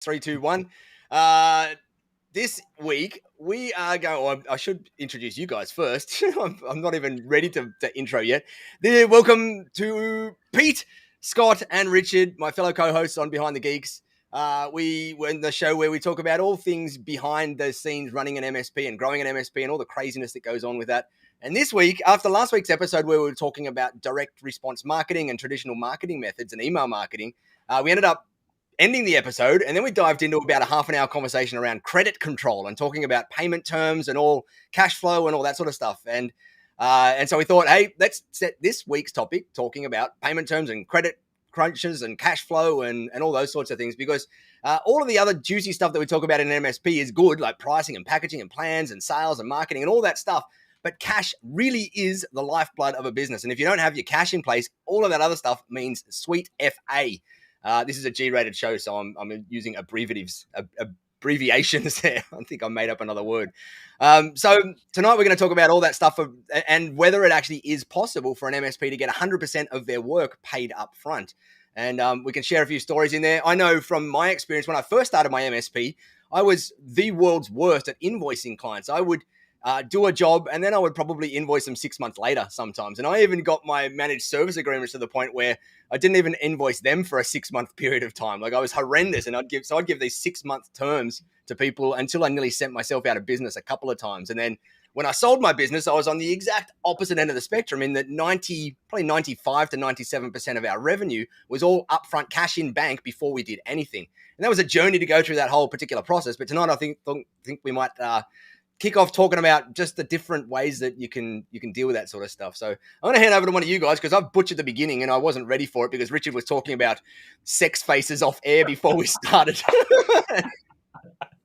3, 2, 1. This week we are going. I should introduce you guys first. I'm not even ready to intro yet. Welcome to Pete, Scott, and Richard, my fellow co-hosts on Behind the Geeks. We're in the show where we talk about all things behind the scenes running an MSP and growing an MSP and all the craziness that goes on with that. And this week, after last week's episode where we were talking about direct response marketing and traditional marketing methods and email marketing, we ended up ending the episode, and then we dived into about a half an hour conversation around credit control and talking about payment terms and all cash flow and all that sort of stuff. And so we thought, hey, let's set this week's topic talking about payment terms and credit crunches and cash flow and all those sorts of things, because all of the other juicy stuff that we talk about in an MSP is good, like pricing and packaging and plans and sales and marketing and all that stuff. But cash really is the lifeblood of a business. And if you don't have your cash in place, all of that other stuff means sweet FA. This is a G-rated show, so I'm using abbreviations there. I think I made up another word. So tonight we're going to talk about all that stuff and whether it actually is possible for an MSP to get 100% of their work paid up front. And we can share a few stories in there. I know from my experience, when I first started my MSP, I was the world's worst at invoicing clients. I would do a job, and then I would probably invoice them 6 months later sometimes. And I even got my managed service agreements to the point where I didn't even invoice them for a 6-month period of time. Like, I was horrendous, and I'd give these 6-month terms to people until I nearly sent myself out of business a couple of times. And then when I sold my business, I was on the exact opposite end of the spectrum, in that probably 95 to 97% of our revenue was all upfront cash in bank before we did anything. And that was a journey to go through that whole particular process. But tonight I think we might kick off talking about just the different ways that you can deal with that sort of stuff. So I'm going to hand over to one of you guys, because I've butchered the beginning and I wasn't ready for it because Richard was talking about sex faces off air before we started.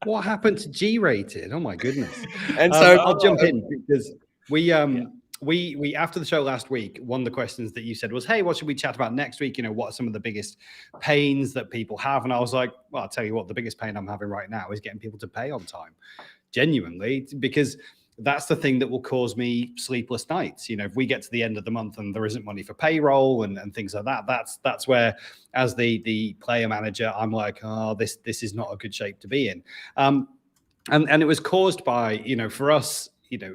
What happened to G-rated? Oh my goodness. And so I'll jump in, because we after the show last week, one of the questions that you said was, hey, what should we chat about next week? You know, what are some of the biggest pains that people have? And I was like, well, I'll tell you what, the biggest pain I'm having right now is getting people to pay on time. Genuinely, because that's the thing that will cause me sleepless nights. You know, if we get to the end of the month and there isn't money for payroll and things like that, that's where, as the player manager, I'm like, oh, this is not a good shape to be in. And it was caused by, you know, for us, you know,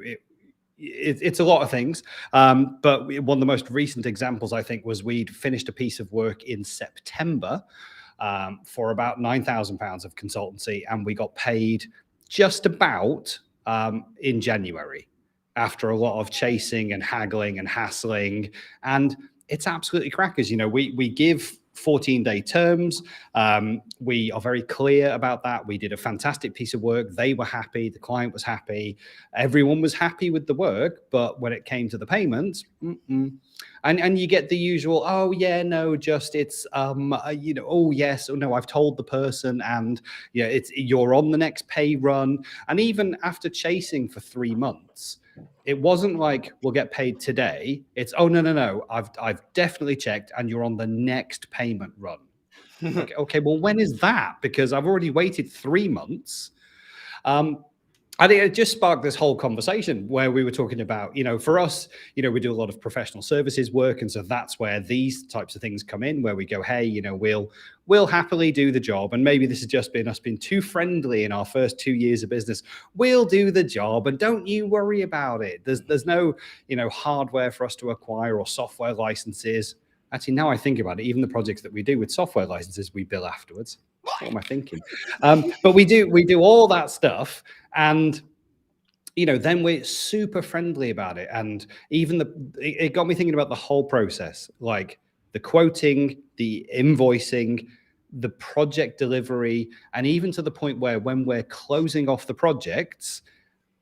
it's a lot of things. But one of the most recent examples, I think, was we'd finished a piece of work in September for about £9,000 of consultancy, and we got paid just about in January, after a lot of chasing and haggling and hassling. And it's absolutely crackers. You know, we give 14-day terms. We are very clear about that. We did a fantastic piece of work. They were happy. The client was happy. Everyone was happy with the work. But when it came to the payments, and you get the usual, oh yeah, no, just it's you know, oh yes, oh no, I've told the person, and yeah, you're on the next pay run. And even after chasing for 3 months, it wasn't like we'll get paid today. It's, oh no, I've definitely checked, and you're on the next payment run. Okay, well, when is that? Because I've already waited 3 months. I think it just sparked this whole conversation where we were talking about, you know, for us, you know, we do a lot of professional services work. And so that's where these types of things come in, where we go, hey, you know, we'll happily do the job. And maybe this has just been us being too friendly in our first 2 years of business. We'll do the job, and don't you worry about it. There's no, you know, hardware for us to acquire or software licenses. Actually, now I think about it, even the projects that we do with software licenses, we bill afterwards. What am I thinking? But we do all that stuff, and you know, then we're super friendly about it. And even it got me thinking about the whole process, like the quoting, the invoicing, the project delivery, and even to the point where when we're closing off the projects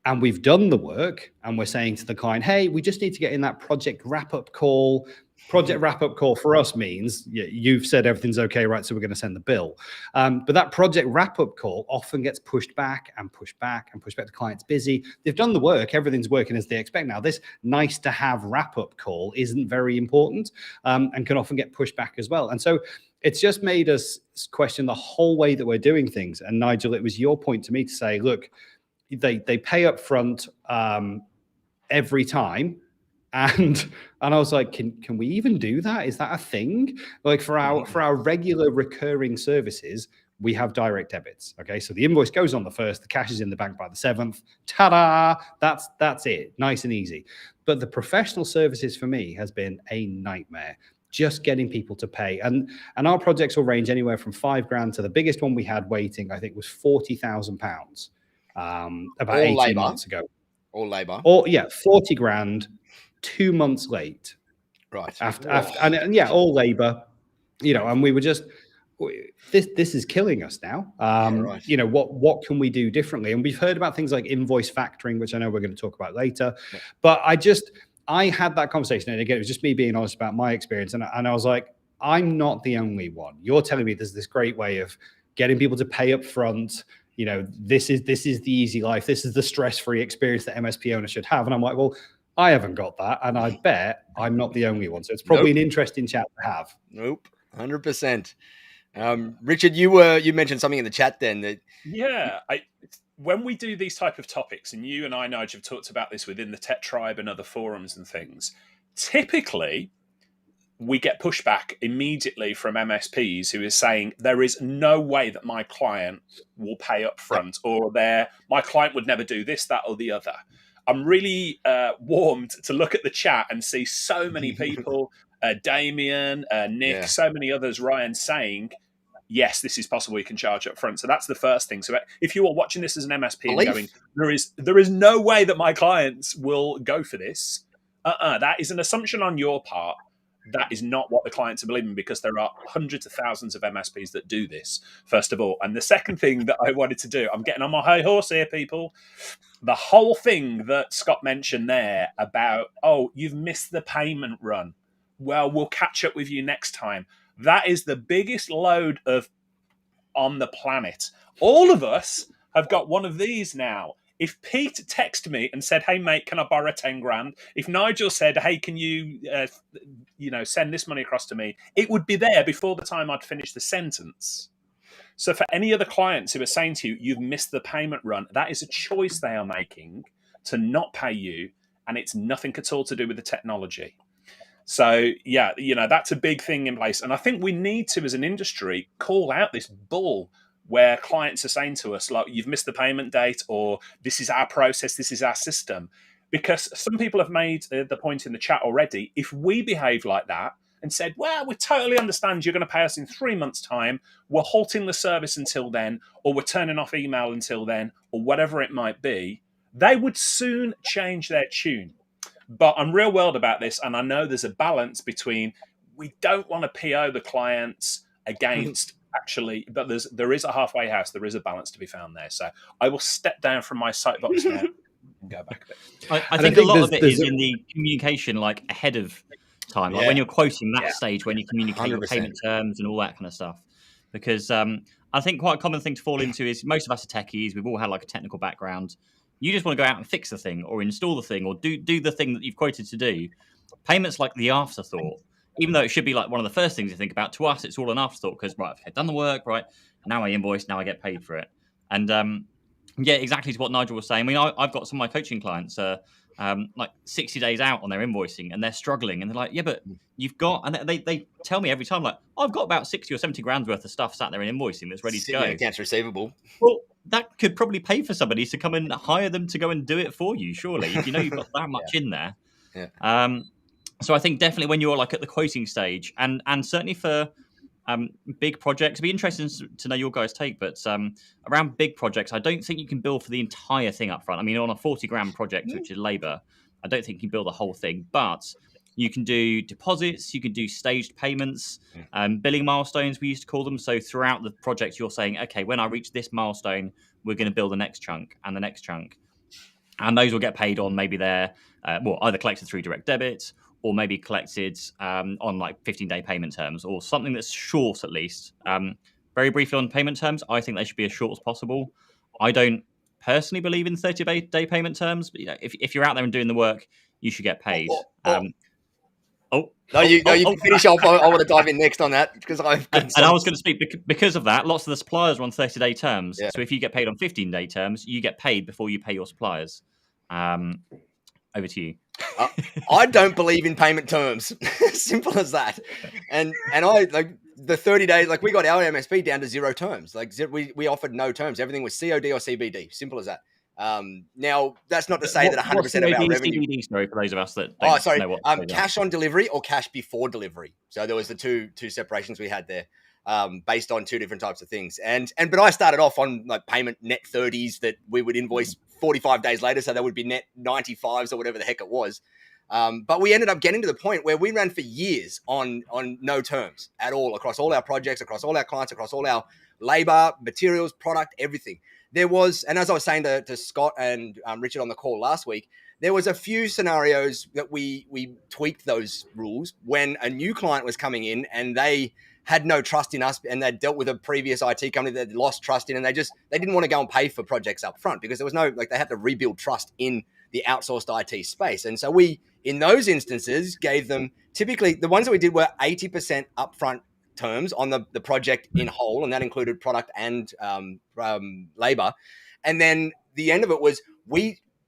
and we've done the work and we're saying to the client, hey, we just need to get in that project wrap-up call. Project wrap-up call for us means you've said everything's okay, right? So we're going to send the bill. But that project wrap-up call often gets pushed back and pushed back and pushed back. The client's busy. They've done the work. Everything's working as they expect. Now, this nice to have wrap-up call isn't very important and can often get pushed back as well. And so it's just made us question the whole way that we're doing things. And Nigel, it was your point to me to say, look, they pay up front every time. And I was like, can we even do that? Is that a thing? Like for our regular recurring services, we have direct debits. Okay, so the invoice goes on the 1st, the cash is in the bank by the 7th. Ta-da! That's it, nice and easy. But the professional services for me has been a nightmare. Just getting people to pay, and our projects will range anywhere from $5,000 to the biggest one we had waiting, I think, was £40,000 about All 18 labor. months ago. All labor. Or yeah, 40 grand, 2 months late. Right. After and yeah, all labor, you know, and we were just, this is killing us now. Right. You know, what can we do differently? And we've heard about things like invoice factoring, which I know we're going to talk about later. Yeah. But I had that conversation, and again, it was just me being honest about my experience, and I was like, I'm not the only one. You're telling me there's this great way of getting people to pay up front. You know, this is the easy life. This is the stress-free experience that MSP owners should have. And I'm like, well, I haven't got that, and I bet I'm not the only one. So it's probably an interesting chat to have. Nope, 100%. Richard, you mentioned something in the chat then that when we do these type of topics, and you and I, Nigel, have talked about this within the Tech Tribe and other forums and things, typically we get pushback immediately from MSPs who is saying there is no way that my client will pay up front, or my client would never do this, that, or the other. I'm really warmed to look at the chat and see so many people, Damien, Nick, so many others, Ryan, saying, yes, this is possible, you can charge up front. So that's the first thing. So if you are watching this as an MSP and going, there is no way that my clients will go for this, that is an assumption on your part. That is not what the clients are believing, because there are hundreds of thousands of MSPs that do this, first of all. And the second thing that I wanted to do, I'm getting on my high horse here, people. The whole thing that Scott mentioned there about, oh, you've missed the payment run. Well, we'll catch up with you next time. That is the biggest load on the planet. All of us have got one of these now. If Pete texted me and said, hey, mate, can I borrow 10 grand? If Nigel said, hey, can you, send this money across to me? It would be there before the time I'd finish the sentence. So for any other clients who are saying to you, you've missed the payment run, that is a choice they are making to not pay you, and it's nothing at all to do with the technology. So, yeah, that's a big thing in place. And I think we need to, as an industry, call out this bull where clients are saying to us, like, you've missed the payment date, or this is our process, this is our system. Because some people have made the point in the chat already, if we behave like that and said, well, we totally understand you're going to pay us in 3 months' time, we're halting the service until then, or we're turning off email until then, or whatever it might be, they would soon change their tune. But I'm real world about this, and I know there's a balance between, we don't want to PO the clients against actually, but there is a halfway house. There is a balance to be found there. So I will step down from my soapbox now and go back a bit. I think a lot of it is in the communication, like ahead of time, like when you're quoting that stage, when you communicate your payment terms and all that kind of stuff. Because I think quite a common thing to fall into is most of us are techies. We've all had like a technical background. You just want to go out and fix the thing or install the thing or do the thing that you've quoted to do. Payment's like the afterthought, even though it should be like one of the first things you think about. To us, it's all an afterthought because, right, I've done the work, right, now I invoice, now I get paid for it. And yeah, exactly to what Nigel was saying. I mean, I've got some of my coaching clients like 60 days out on their invoicing and they're struggling. And they're like, yeah, but you've got, and they tell me every time, like, oh, I've got about 60 or 70 grand worth of stuff sat there in invoicing that's ready to go. Accounts receivable. Well, that could probably pay for somebody to come and hire them to go and do it for you, surely, if you know you've got that much in there. Yeah. So I think definitely when you're like at the quoting stage, and certainly for big projects, it'd be interesting to know your guys' take, but around big projects, I don't think you can bill for the entire thing up front. I mean, on a 40 grand project, which is labor, I don't think you can bill the whole thing, but you can do deposits, you can do staged payments, billing milestones, we used to call them. So throughout the project, you're saying, okay, when I reach this milestone, we're going to bill the next chunk and the next chunk. And those will get paid on maybe they're either collected through direct debit or maybe collected on like 15-day payment terms or something that's short at least. Very briefly on payment terms, I think they should be as short as possible. I don't personally believe in 30-day payment terms, but if you're out there and doing the work, you should get paid. You finish off. I want to dive in next on that because I was going to speak because of that. Lots of the suppliers are on 30-day terms, so if you get paid on 15-day terms, you get paid before you pay your suppliers. Over to you. I don't believe in payment terms. Simple as that. And I like the 30 days, like we got our MSP down to 0 terms. Like we offered no terms. Everything was COD or CBD. Simple as that. Now that's not to say that 100% of our revenue. CBD, sorry, for those of us that don't know what. Cash on delivery or cash before delivery. So there was the two separations we had there, based on 2 different types of things. But I started off on like payment net 30s that we would invoice 45 days later, so that would be net 95s or whatever the heck it was. But we ended up getting to the point where we ran for years on no terms at all across all our projects, across all our clients, across all our labor, materials, product, everything. There was, and as I was saying to Scott and Richard on the call last week, there was a few scenarios that we tweaked those rules when a new client was coming in and they had no trust in us, and they'd dealt with a previous IT company that lost trust in, and they didn't want to go and pay for projects up front because there was no, like, they had to rebuild trust in the outsourced IT space. And so we, in those instances, gave them, typically the ones that we did were 80% upfront terms on the project in whole, and that included product and labor. And then the end of it was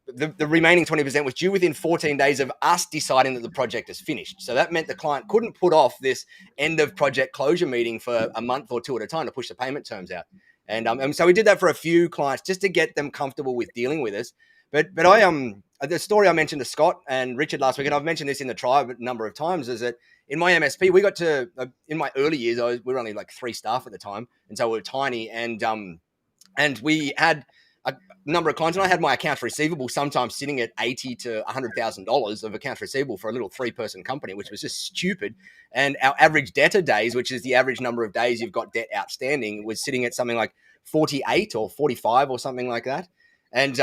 the remaining 20% was due within 14 days of us deciding that the project is finished. So that meant the client couldn't put off this end of project closure meeting for a month or 2 at a time to push the payment terms out. And so we did that for a few clients just to get them comfortable with dealing with us. But I the story I mentioned to Scott and Richard last week, and I've mentioned this in the tribe a number of times, is that in my MSP, we got to, in my early years, we were only like 3 staff at the time. And so we were tiny, and we had a number of clients, and I had my accounts receivable sometimes sitting at $80,000 to $100,000 of accounts receivable for a little 3-person company, which was just stupid. And our average debtor days, which is the average number of days you've got debt outstanding, was sitting at something like 48 or 45 or something like that. And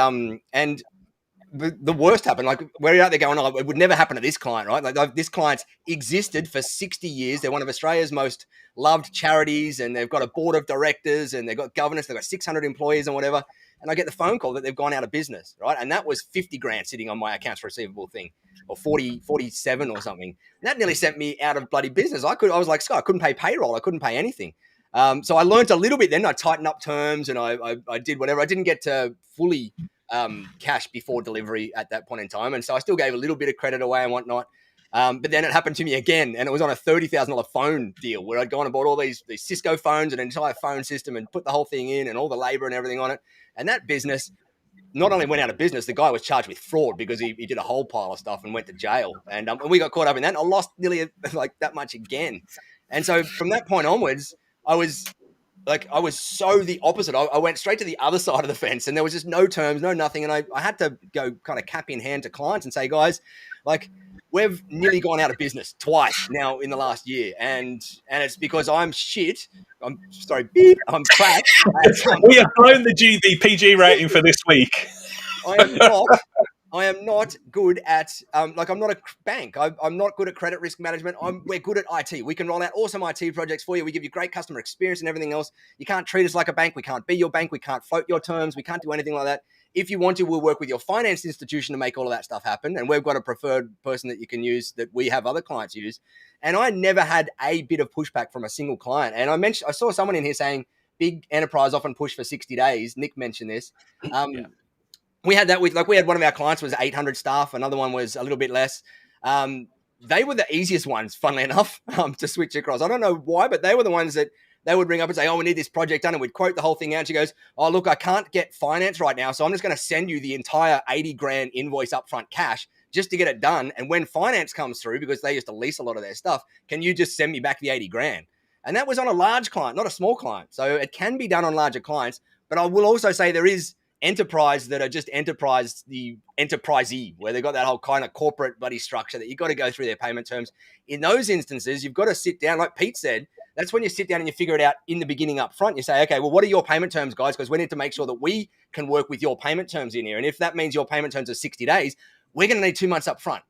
the worst happened. Like, we're out there going, oh, it would never happen to this client, right? Like, this client's existed for 60 years. They're one of Australia's most loved charities, and they've got a board of directors, and they've got governance. They've got 600 employees and whatever. And I get the phone call that they've gone out of business, right? And that was 50 grand sitting on my accounts receivable thing, or 47 or something. And that nearly sent me out of bloody business. I was like, Scott, I couldn't pay payroll. I couldn't pay anything. So I learned a little bit then. I tightened up terms, and I did whatever. I didn't get to fully cash before delivery at that point in time. And so I still gave a little bit of credit away and whatnot. But then it happened to me again, and it was on a $30,000 phone deal where I'd gone and bought all these Cisco phones, an entire phone system, and put the whole thing in and all the labor and everything on it. And that business not only went out of business, the guy was charged with fraud because he did a whole pile of stuff and went to jail. And we got caught up in that, and I lost nearly like that much again. And so from that point onwards, I was so the opposite. I went straight to the other side of the fence, and there was just no terms, no nothing. And I had to go kind of cap in hand to clients and say, guys, like, we've nearly gone out of business twice now in the last year. And it's because I'm shit. I'm sorry, beep, I'm crap. We have blown the PG rating for this week. I am not good at, I'm not a bank. I'm not good at credit risk management. We're good at IT. We can roll out awesome IT projects for you. We give you great customer experience and everything else. You can't treat us like a bank. We can't be your bank. We can't float your terms. We can't do anything like that. If you want to, we'll work with your finance institution to make all of that stuff happen. And we've got a preferred person that you can use that we have other clients use. And I never had a bit of pushback from a single client. And I saw someone in here saying big enterprise often push for 60 days. Nick mentioned this. We had that with, we had one of our clients was 800 staff. Another one was a little bit less. They were the easiest ones, funnily enough, to switch across. I don't know why, but they were the ones that they would ring up and say, oh, we need this project done. And we'd quote the whole thing out. And she goes, oh, look, I can't get finance right now. So I'm just going to send you the entire 80 grand invoice upfront cash just to get it done. And when finance comes through, because they used to lease a lot of their stuff, can you just send me back the 80 grand? And that was on a large client, not a small client. So it can be done on larger clients. But I will also say there is enterprise that are just the enterprisee, where they've got that whole kind of corporate buddy structure that you've got to go through their payment terms. In those instances, you've got to sit down, like Pete said. That's when you sit down and you figure it out in the beginning up front. You say, okay, well, what are your payment terms, guys? Because we need to make sure that we can work with your payment terms in here. And if that means your payment terms are 60 days, we're going to need 2 months up front,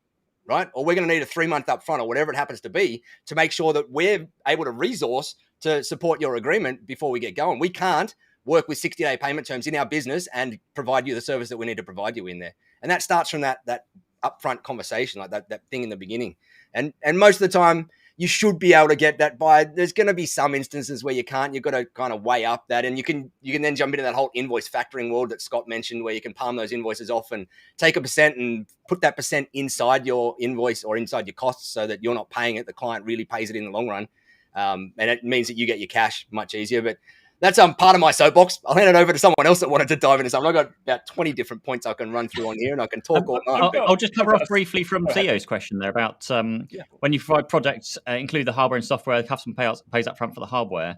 right? Or we're going to need a 3-month up front, or whatever it happens to be, to make sure that we're able to resource to support your agreement before we get going. We can't work with 60-day payment terms in our business and provide you the service that we need to provide you in there. And that starts from that upfront conversation, like that thing in the beginning. And most of the time, you should be able to get that by. There's going to be some instances where you can't. You've got to kind of weigh up that, and you can then jump into that whole invoice factoring world that Scott mentioned, where you can palm those invoices off and take a percent and put that percent inside your invoice or inside your costs, so that you're not paying it. The client really pays it in the long run. and it means that you get your cash much easier. But that's part of my soapbox. I'll hand it over to someone else that wanted to dive into something. I've got about 20 different points I can run through on here, and I can talk all night. I'll just cover off briefly from Theo's question there about when you provide projects, include the hardware and software, the customer pays up front for the hardware.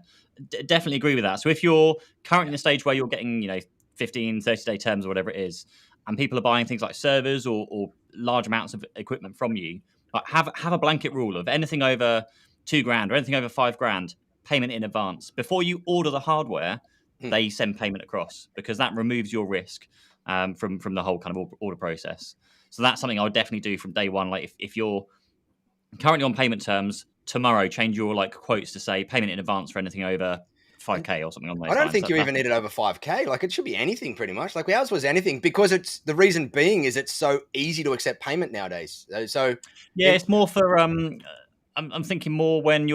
Definitely agree with that. So if you're currently in a stage where you're getting 15, 30-day terms or whatever it is, and people are buying things like servers or large amounts of equipment from you, have a blanket rule of anything over $2,000 or anything over $5,000, payment in advance. Before you order the hardware, they send payment across, because that removes your risk from the whole kind of order process. So that's something I would definitely do from day one. Like if you're currently on payment terms, tomorrow change your quotes to say payment in advance for anything over 5K or something on those I don't lines. think you even need it over 5K. Like, it should be anything pretty much. Like, ours was anything, because the reason being is it's so easy to accept payment nowadays. So it's more for I'm thinking more when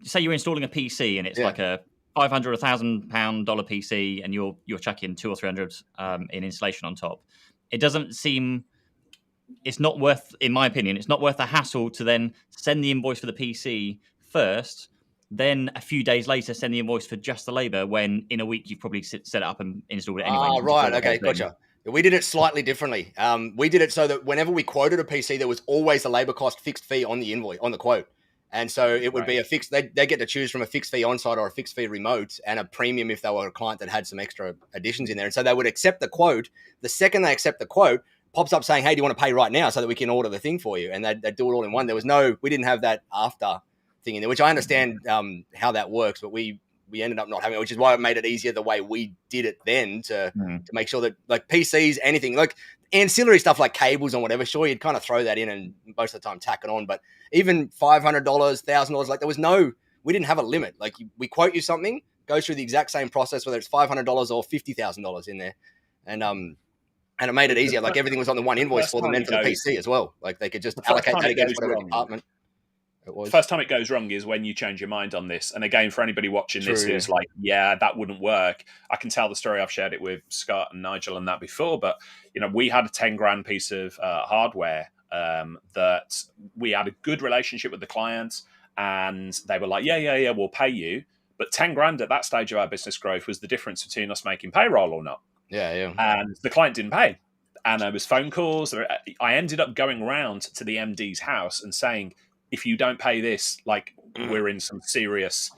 say you're installing a PC and it's like a $500 or $1,000 PC, and you're chucking 200 or 300 in installation on top. It doesn't seem. It's not worth, in my opinion, it's not worth the hassle to then send the invoice for the PC first, then a few days later send the invoice for just the labor, when in a week you've probably set it up and installed it anyway. Right. Okay. Gotcha. We did it slightly differently. We did it so that whenever we quoted a PC, there was always a labor cost fixed fee on the invoice, on the quote. And so it would be a fixed, they get to choose from a fixed fee on-site or a fixed fee remote, and a premium if they were a client that had some extra additions in there. And so they would accept the quote. The second they accept the quote, pops up saying, hey, do you want to pay right now so that we can order the thing for you? And they'd do it all in one. We didn't have that after thing in there, which I understand how that works, but we ended up not having it, which is why it made it easier the way we did it then to make sure that, like, PCs, anything, like ancillary stuff like cables and whatever, sure, you'd kind of throw that in and most of the time tack it on. But even $500, $1,000, like we didn't have a limit. Like, we quote you something, goes through the exact same process, whether it's $500 or $50,000 in there. And it made it easier. Like, everything was on the one invoice for them and for the PC as well. Like, they could just allocate that against whatever department it was. First time it goes wrong is when you change your mind on this. And again, for anybody watching this who's like, that wouldn't work, I can tell the story. I've shared it with Scott and Nigel and that before. But, we had a 10 grand piece of hardware that we had a good relationship with the client. And they were like, yeah, we'll pay you. But 10 grand at that stage of our business growth was the difference between us making payroll or not. Yeah. And the client didn't pay. And there was phone calls. I ended up going round to the MD's house and saying, if you don't pay this, like, we're in some serious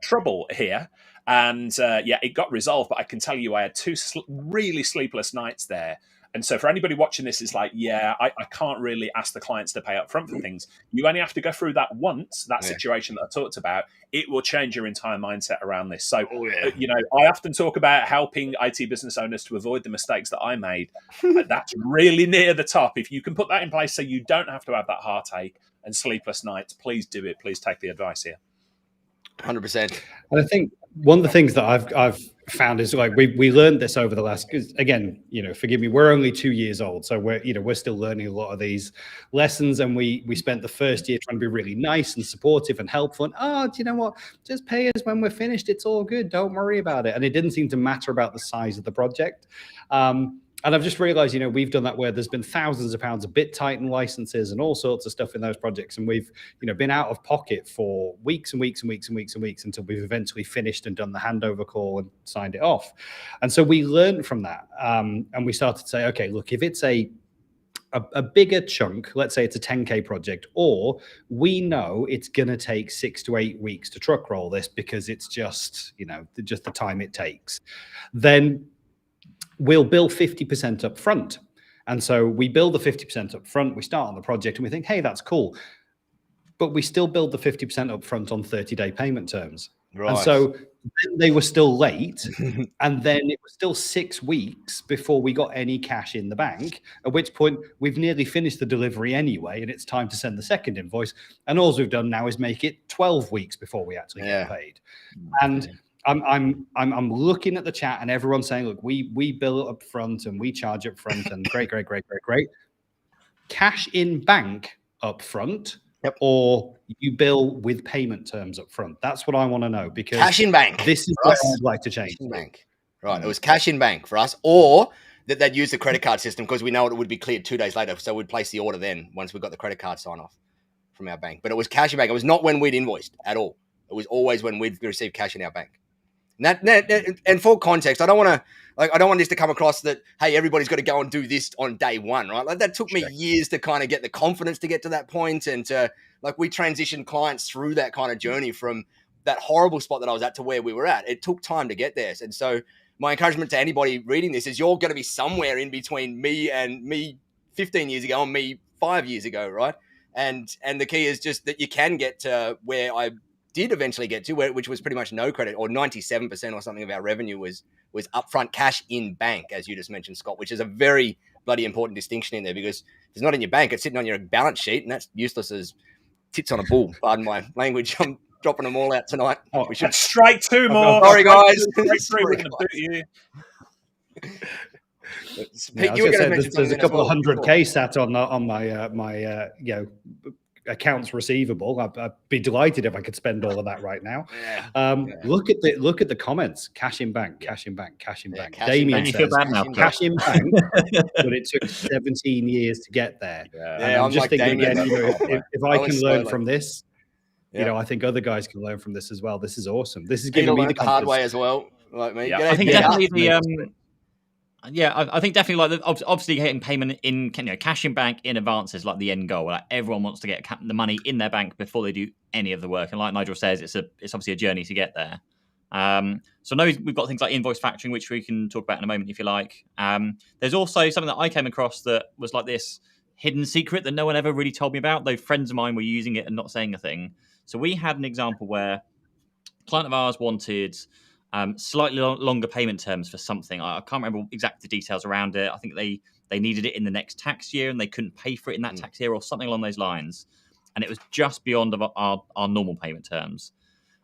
trouble here. And it got resolved. But I can tell you, I had 2 really sleepless nights there. And so for anybody watching this, it's like, I can't really ask the clients to pay up front for things. You only have to go through that once, that situation that I talked about. It will change your entire mindset around this. So, I often talk about helping IT business owners to avoid the mistakes that I made. That's really near the top. If you can put that in place so you don't have to have that heartache and sleepless nights, please do it. Please take the advice here. 100%. And I think one of the things that I've found is, like, we learned this over the last, because again, forgive me, we're only 2 years old, so we're still learning a lot of these lessons, and we spent the first year trying to be really nice and supportive and helpful, and do you know what, just pay us when we're finished, it's all good, don't worry about it. And it didn't seem to matter about the size of the project. And I've just realized, we've done that where there's been thousands of pounds of BitTitan licenses and all sorts of stuff in those projects. And we've, been out of pocket for weeks and weeks and weeks and weeks and weeks until we've eventually finished and done the handover call and signed it off. And so we learned from that. And we started to say, okay, look, if it's a bigger chunk, let's say it's a 10K project, or we know it's going to take 6 to 8 weeks to truck roll this because it's just, just the time it takes, then we'll bill 50% up front. And so we bill the 50% up front, we start on the project and we think, hey, that's cool. But we still build the 50% up front on 30-day payment terms. Right. And so then they were still late. And then it was still 6 weeks before we got any cash in the bank, at which point we've nearly finished the delivery anyway, and it's time to send the second invoice. And all we've done now is make it 12 weeks before we actually get paid. And I'm looking at the chat and everyone's saying, look, we bill up front and we charge up front and great. Cash in bank up front, or you bill with payment terms up front. That's what I want to know, because cash in bank. This is what I'd like to change. Bank. Right. It was cash in bank for us, or that they'd use the credit card system, because we know it would be cleared 2 days later. So we'd place the order then once we got the credit card sign off from our bank. But it was cash in bank. It was not when we'd invoiced at all. It was always when we'd receive cash in our bank. And for context, I don't want this to come across that, hey, everybody's got to go and do this on day one, right? Like that took me years to kind of get the confidence to get to that point, and to we transitioned clients through that kind of journey from that horrible spot that I was at to where we were at. It took time to get there, and so my encouragement to anybody reading this is you're going to be somewhere in between me 15 years ago and me 5 years ago, right? And the key is just that you can get to where I did eventually get to, which was pretty much no credit, or 97% or something of our revenue was upfront cash in bank, as you just mentioned, Scott, which is a very bloody important distinction in there, because if it's not in your bank, it's sitting on your balance sheet, and that's useless as tits on a bull. Pardon my language. I'm dropping them all out tonight. We should straight two more. Sorry, guys. Sorry, guys. There's a couple of 100K sat on my accounts receivable. I'd be delighted if I could spend all of that right now. Look at the comments. Cash in bank, cash in bank, cash in bank. Damien says cash in bank, but it took 17 years to get there. I'm just thinking again, if I can learn from this, I think other guys can learn from this as well. This is awesome. This is giving me the hard way as well, like me. I think definitely the I think definitely obviously getting payment in cash in bank in advance is like the end goal. Like everyone wants to get the money in their bank before they do any of the work. And like Nigel says, it's obviously a journey to get there. So I know we've got things like invoice factoring, which we can talk about in a moment if you like. There's also something that I came across that was like this hidden secret that no one ever really told me about, though friends of mine were using it and not saying a thing. So we had an example where a client of ours wanted slightly longer payment terms for something. I can't remember exactly the details around it. I think they needed it in the next tax year and they couldn't pay for it in that tax year or something along those lines. And it was just beyond our normal payment terms.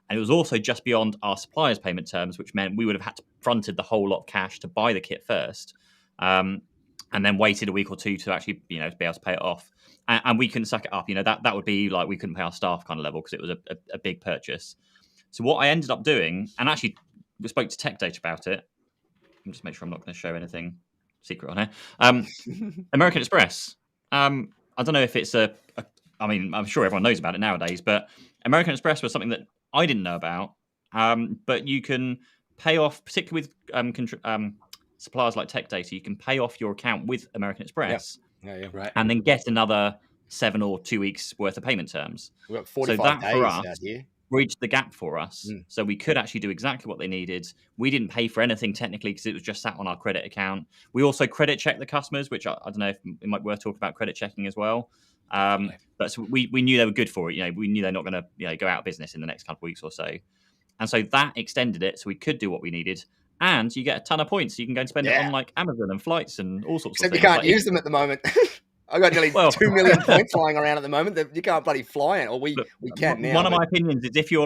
And it was also just beyond our suppliers' payment terms, which meant we would have had to fronted the whole lot of cash to buy the kit first, and then waited a week or two to actually be able to pay it off. And we couldn't suck it up. That would be like we couldn't pay our staff kind of level because it was a big purchase. So what I ended up doing, and actually we spoke to Tech Data about it. Let me just make sure I'm not going to show anything secret on here. American Express. I don't know if it's I mean, I'm sure everyone knows about it nowadays, but American Express was something that I didn't know about. But you can pay off, particularly with suppliers like Tech Data, you can pay off your account with American Express, right, and then get another 7 or 2 weeks worth of payment terms. We've got 45 days for out us here. Bridged the gap for us, so we could actually do exactly what they needed. We didn't pay for anything technically because it was just sat on our credit account. We also credit check the customers, which I don't know if it might be worth talking about credit checking as well. But so we knew they were good for it. We knew they're not going to go out of business in the next couple of weeks or so, and so that extended it so we could do what we needed. And you get a ton of points, so you can go and spend it on like Amazon and flights and all sorts of things. Except you can't use them at the moment. I've got nearly 2 million points flying around at the moment that you can't bloody fly in, or we can now. One of my opinions is if you're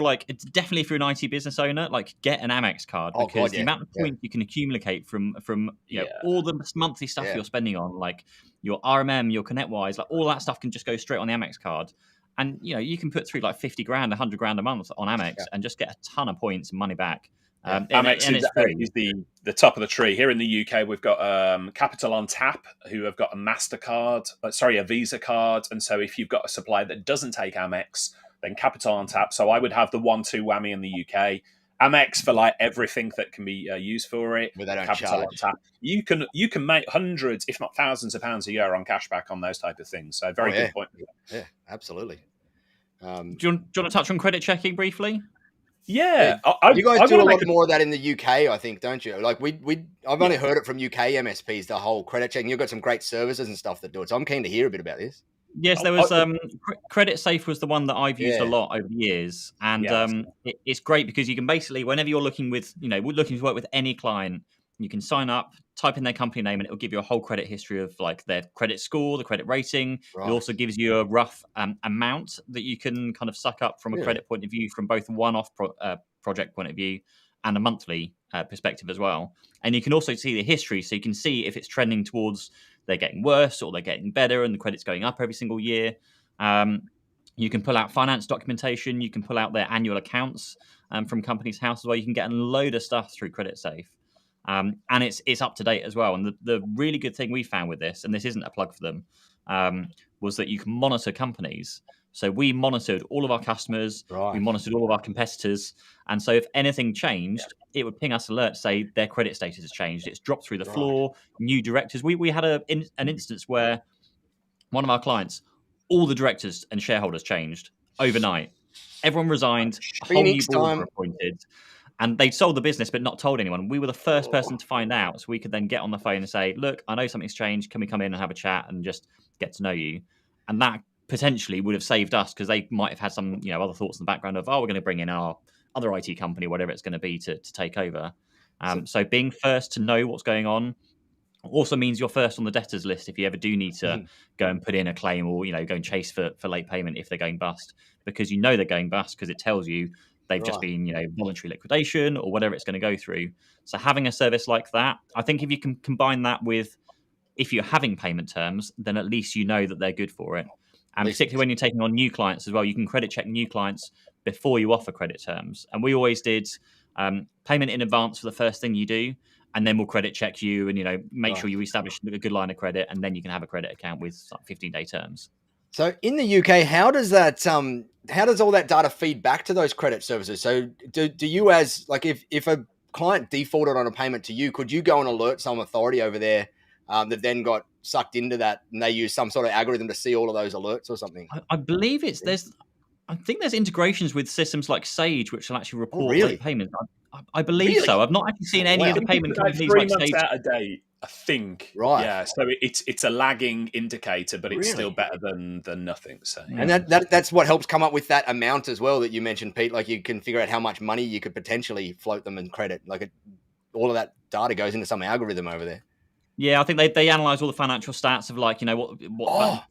definitely if you're an IT business owner, get an Amex card, because the amount of points you can accumulate from all the monthly stuff you're spending on, like your RMM, your ConnectWise, all that stuff can just go straight on the Amex card. And you can put through like 50 grand, 100 grand a month on Amex and just get a ton of points and money back. Amex is the top of the tree. Here in the UK, we've got Capital on Tap, who have got a Visa card. And so if you've got a supplier that doesn't take Amex, then Capital on Tap. So I would have the 1-2 whammy in the UK. Amex for like everything that can be used for it. But they don't Capital charge. on Tap. You can make hundreds, if not thousands of pounds a year on cashback on those type of things. So very good point. Yeah, absolutely. Do you want to touch on credit checking briefly? Yeah, you guys do a lot more of that in the UK, I think, don't you? Like I've only heard it from UK MSPs, the whole credit checking. You've got some great services and stuff that do it. So I'm keen to hear a bit about this. Yes, there was Credit Safe was the one that I've used a lot over the years, and it's great because you can basically, whenever you're looking to work with any client, you can sign up, type in their company name, and it will give you a whole credit history of like their credit score, the credit rating. Right. It also gives you a rough amount that you can kind of suck up from a credit point of view, from both a one-off project point of view and a monthly perspective as well. And you can also see the history, so you can see if it's trending towards they're getting worse or they're getting better and the credit's going up every single year. You can pull out finance documentation. You can pull out their annual accounts from Companies House as well. You can get a load of stuff through Credit Safe. And it's up to date as well. And the really good thing we found with this, and this isn't a plug for them, was that you can monitor companies. So we monitored all of our customers, we monitored all of our competitors. And so if anything changed, it would ping us alert, say their credit status has changed. It's dropped through the floor, new directors. We had an instance where one of our clients, all the directors and shareholders changed overnight. Everyone resigned, a whole new board were appointed, and they'd sold the business but not told anyone. We were the first person to find out, so we could then get on the phone and say, look, I know something's changed. Can we come in and have a chat and just get to know you? And that potentially would have saved us, because they might have had some other thoughts in the background of, we're going to bring in our other IT company, whatever it's going to be, to take over. So being first to know what's going on also means you're first on the debtors list if you ever do need to go and put in a claim, or go and chase for late payment if they're going bust, because they're going bust because it tells you they've just been voluntary liquidation or whatever it's going to go through. So having a service like that, I think if you can combine that with, if you're having payment terms, then at least you know that they're good for it. And particularly when you're taking on new clients as well, you can credit check new clients before you offer credit terms. And we always did payment in advance for the first thing you do, and then we'll credit check you and make sure you establish a good line of credit, and then you can have a credit account with 15-day terms. So in the UK, how does all that data feed back to those credit services? So do you, as like, if a client defaulted on a payment to you, could you go and alert some authority over there that then got sucked into that, and they use some sort of algorithm to see all of those alerts or something? I believe I think there's integrations with systems like Sage, which will actually report late payments. I believe so. I've not actually seen any of the payment companies 3 like months Sage. out of date, I think. Right. Yeah. So it's a lagging indicator, but it's still better than nothing. So. And that's what helps come up with that amount as well that you mentioned, Pete. Like, you can figure out how much money you could potentially float them in credit. Like, all of that data goes into some algorithm over there. Yeah, I think they analyze all the financial stats of what.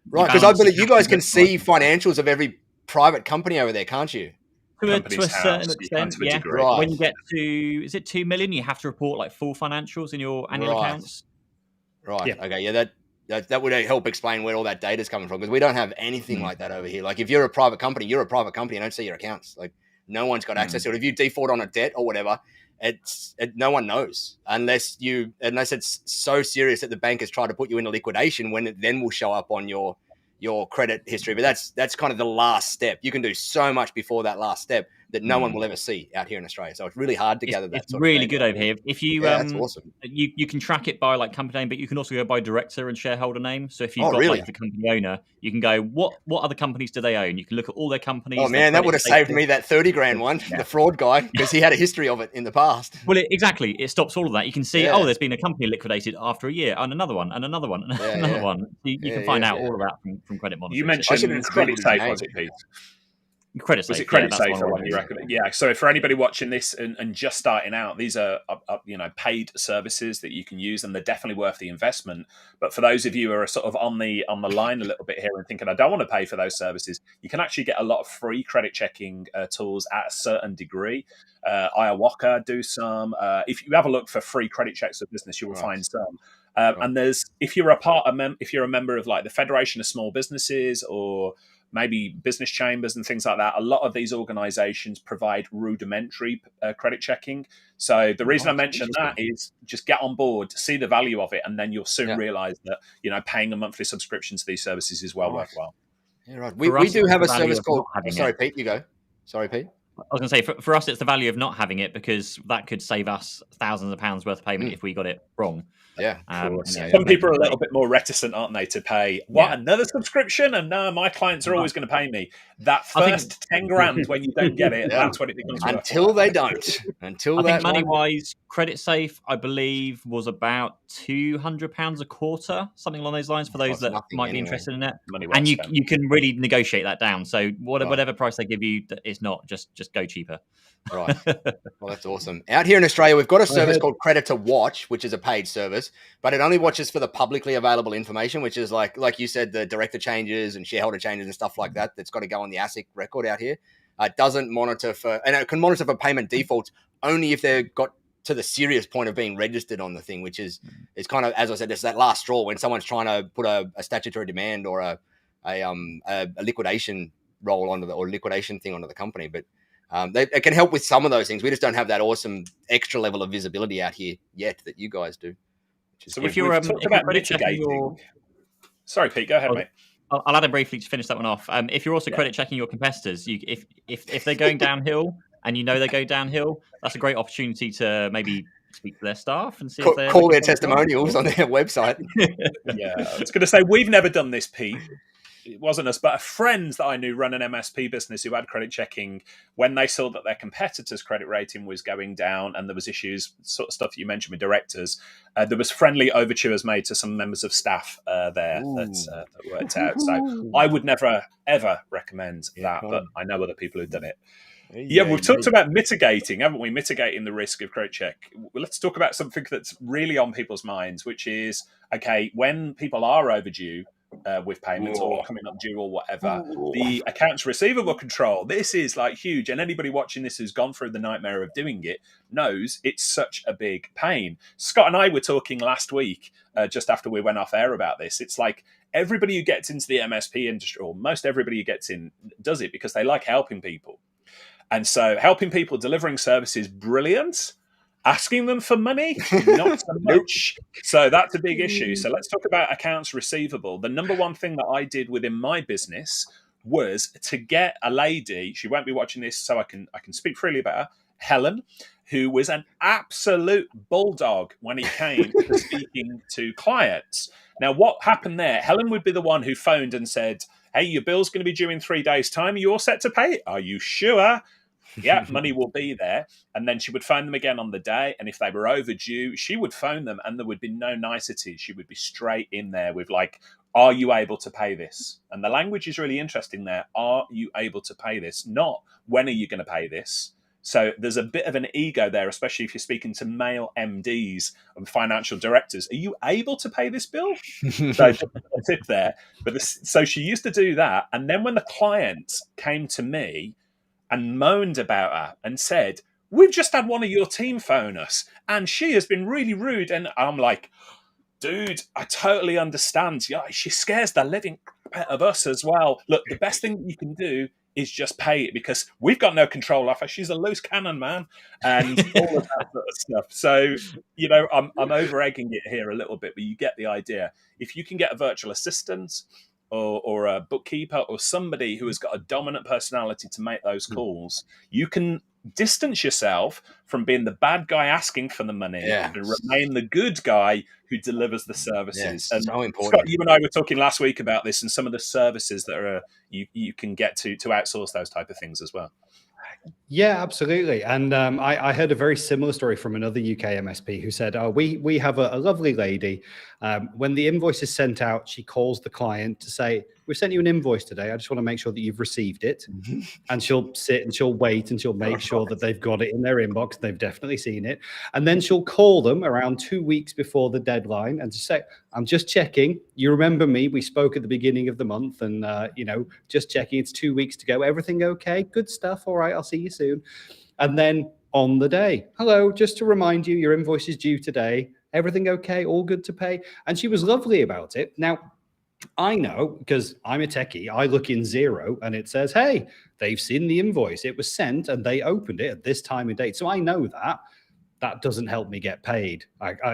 Right, because I believe you guys can see financials of every private company over there, can't you? To a certain extent, yeah. Right. When you get to, is it 2 million, you have to report like full financials in your annual accounts. Right. Yeah. Okay. Yeah. That would help explain where all that data is coming from, because we don't have anything like that over here. Like, if you're a private company, you're a private company. You don't see your accounts. Like, no one's got access to it. If you default on a debt or whatever, no one knows unless it's so serious that the bank has tried to put you into liquidation, when it then will show up on your credit history. But that's kind of the last step. You can do so much before that last step that no one will ever see out here in Australia. So it's really hard to gather that. It's really good over here. If you, that's awesome. You can track it by like company name, but you can also go by director and shareholder name. So if you've got like the company owner, you can go, what other companies do they own? You can look at all their companies. Oh man, that would have saved me that 30 grand one, the fraud guy, because he had a history of it in the past. Well, exactly. It stops all of that. You can see, there's been a company liquidated after a year, and another one, and another one, and another one. You can find out all of that from credit monitoring. You mentioned Credit Safe, was it, Pete? Credit Safe. Was it Credit Safe or one you recommend? Yeah. So for anybody watching this and just starting out, these are paid services that you can use, and they're definitely worth the investment. But for those of you who are sort of on the line a little bit here and thinking, I don't want to pay for those services, you can actually get a lot of free credit checking tools at a certain degree. Iowaka do some. If you have a look for free credit checks of business, you will find some. And if you're a member of like the Federation of Small Businesses, or maybe business chambers and things like that, a lot of these organizations provide rudimentary credit checking. So the reason I mention that is just get on board, see the value of it, and then you'll soon realize that paying a monthly subscription to these services is well worthwhile. Yeah, right. We do have a service called. Sorry, Pete, you go. Sorry, Pete. I was going to say, for us, it's the value of not having it, because that could save us thousands of pounds worth of payment if we got it wrong. Yeah. Some people are a little bit more reticent, aren't they, to pay another subscription? And no, my clients are always going to pay me. That first 10 grand when you don't get it, that's when it becomes until they don't. I think money-wise, Credit Safe, I believe, was about £200 a quarter, something along those lines, for those that might be interested in it. And you can really negotiate that down. So whatever price they give you, it's not just go cheaper. Right. Well, that's awesome. Out here in Australia, we've got a service called Credit to Watch, which is a paid service, but it only watches for the publicly available information, which is like you said, the director changes and shareholder changes and stuff like that. That's got to go on the ASIC record out here. It doesn't monitor and it can monitor for payment defaults only if they've got to the serious point of being registered on the thing, which is it's kind of, as I said, it's that last straw when someone's trying to put a statutory demand or a liquidation roll onto or liquidation thing onto the company, but. It can help with some of those things. We just don't have that awesome extra level of visibility out here yet that you guys do. So if you're talked about mitigating. Sorry, Pete, go ahead, mate. I'll add it briefly to finish that one off. If you're also credit checking your competitors, if they're going downhill and you know they go downhill, that's a great opportunity to maybe speak to their staff and see if they're call looking their for a job. testimonials on their website. Yeah, I was going to say, we've never done this, Pete. It wasn't us, but a friend that I knew run an MSP business who had credit checking. When they saw that their competitors' credit rating was going down and there was issues, sort of stuff that you mentioned with directors, there was friendly overtures made to some members of staff there that worked out. So I would never, ever recommend that, but I know other people who've done it. Yeah, we've talked about mitigating, haven't we? Mitigating the risk of credit check. Let's talk about something that's really on people's minds, which is, okay, when people are overdue with payments or coming up due or whatever, the accounts receivable control, this is like huge. And anybody watching this who's gone through the nightmare of doing it knows it's such a big pain. Scott and I were talking last week, just after we went off air about this. It's like everybody who gets into the MSP industry, or most everybody who gets in, does it because they like helping people. And so helping people, delivering services, brilliant. Asking them for money, not so much. So that's a big issue. So let's talk about accounts receivable. The number one thing that I did within my business was to get a lady, she won't be watching this, so I can speak freely about her, Helen, who was an absolute bulldog when it came to speaking to clients. Now, what happened there? Helen would be the one who phoned and said, hey, your bill's going to be due in 3 days' time. Are you all set to pay? Are you sure? Yeah, money will be there. And then she would phone them again on the day. And if they were overdue, she would phone them and there would be no niceties. She would be straight in there with like, are you able to pay this? And the language is really interesting there. Are you able to pay this? Not when are you going to pay this? So there's a bit of an ego there, especially if you're speaking to male MDs and financial directors. Are you able to pay this bill? So just a tip there. But so she used to do that. And then when the client came to me and moaned about her and said, we've just had one of your team phone us and she has been really rude. And I'm like, dude, I totally understand. Yeah, she scares the living crap out of us as well. Look, the best thing that you can do is just pay it because we've got no control of her. She's a loose cannon, man. And all of that sort of stuff. So, you know, I'm over-egging it here a little bit, but you get the idea. If you can get a virtual assistant or a bookkeeper or somebody who has got a dominant personality to make those calls, you can distance yourself from being the bad guy asking for the money and remain the good guy who delivers the services. And so important. Scott, you and I were talking last week about this and some of the services that are you can get to outsource those type of things as well. Yeah, absolutely. And I heard a very similar story from another UK MSP who said, oh, we have a lovely lady. When the invoice is sent out, she calls the client to say, we sent you an invoice today. I just want to make sure that you've received it. And she'll sit and she'll wait and she'll make sure that they've got it in their inbox. They've definitely seen it. And then she'll call them around 2 weeks before the deadline and just say, I'm just checking. You remember me? We spoke at the beginning of the month and, you know, just checking. It's 2 weeks to go. Everything okay? Good stuff. All right. I'll see you soon. And then on the day, hello, just to remind you, your invoice is due today. Everything okay? All good to pay? And she was lovely about it. Now, I know because I'm a techie, I look in Xero and it says, hey, they've seen the invoice. It was sent and they opened it at this time and date. So I know that doesn't help me get paid.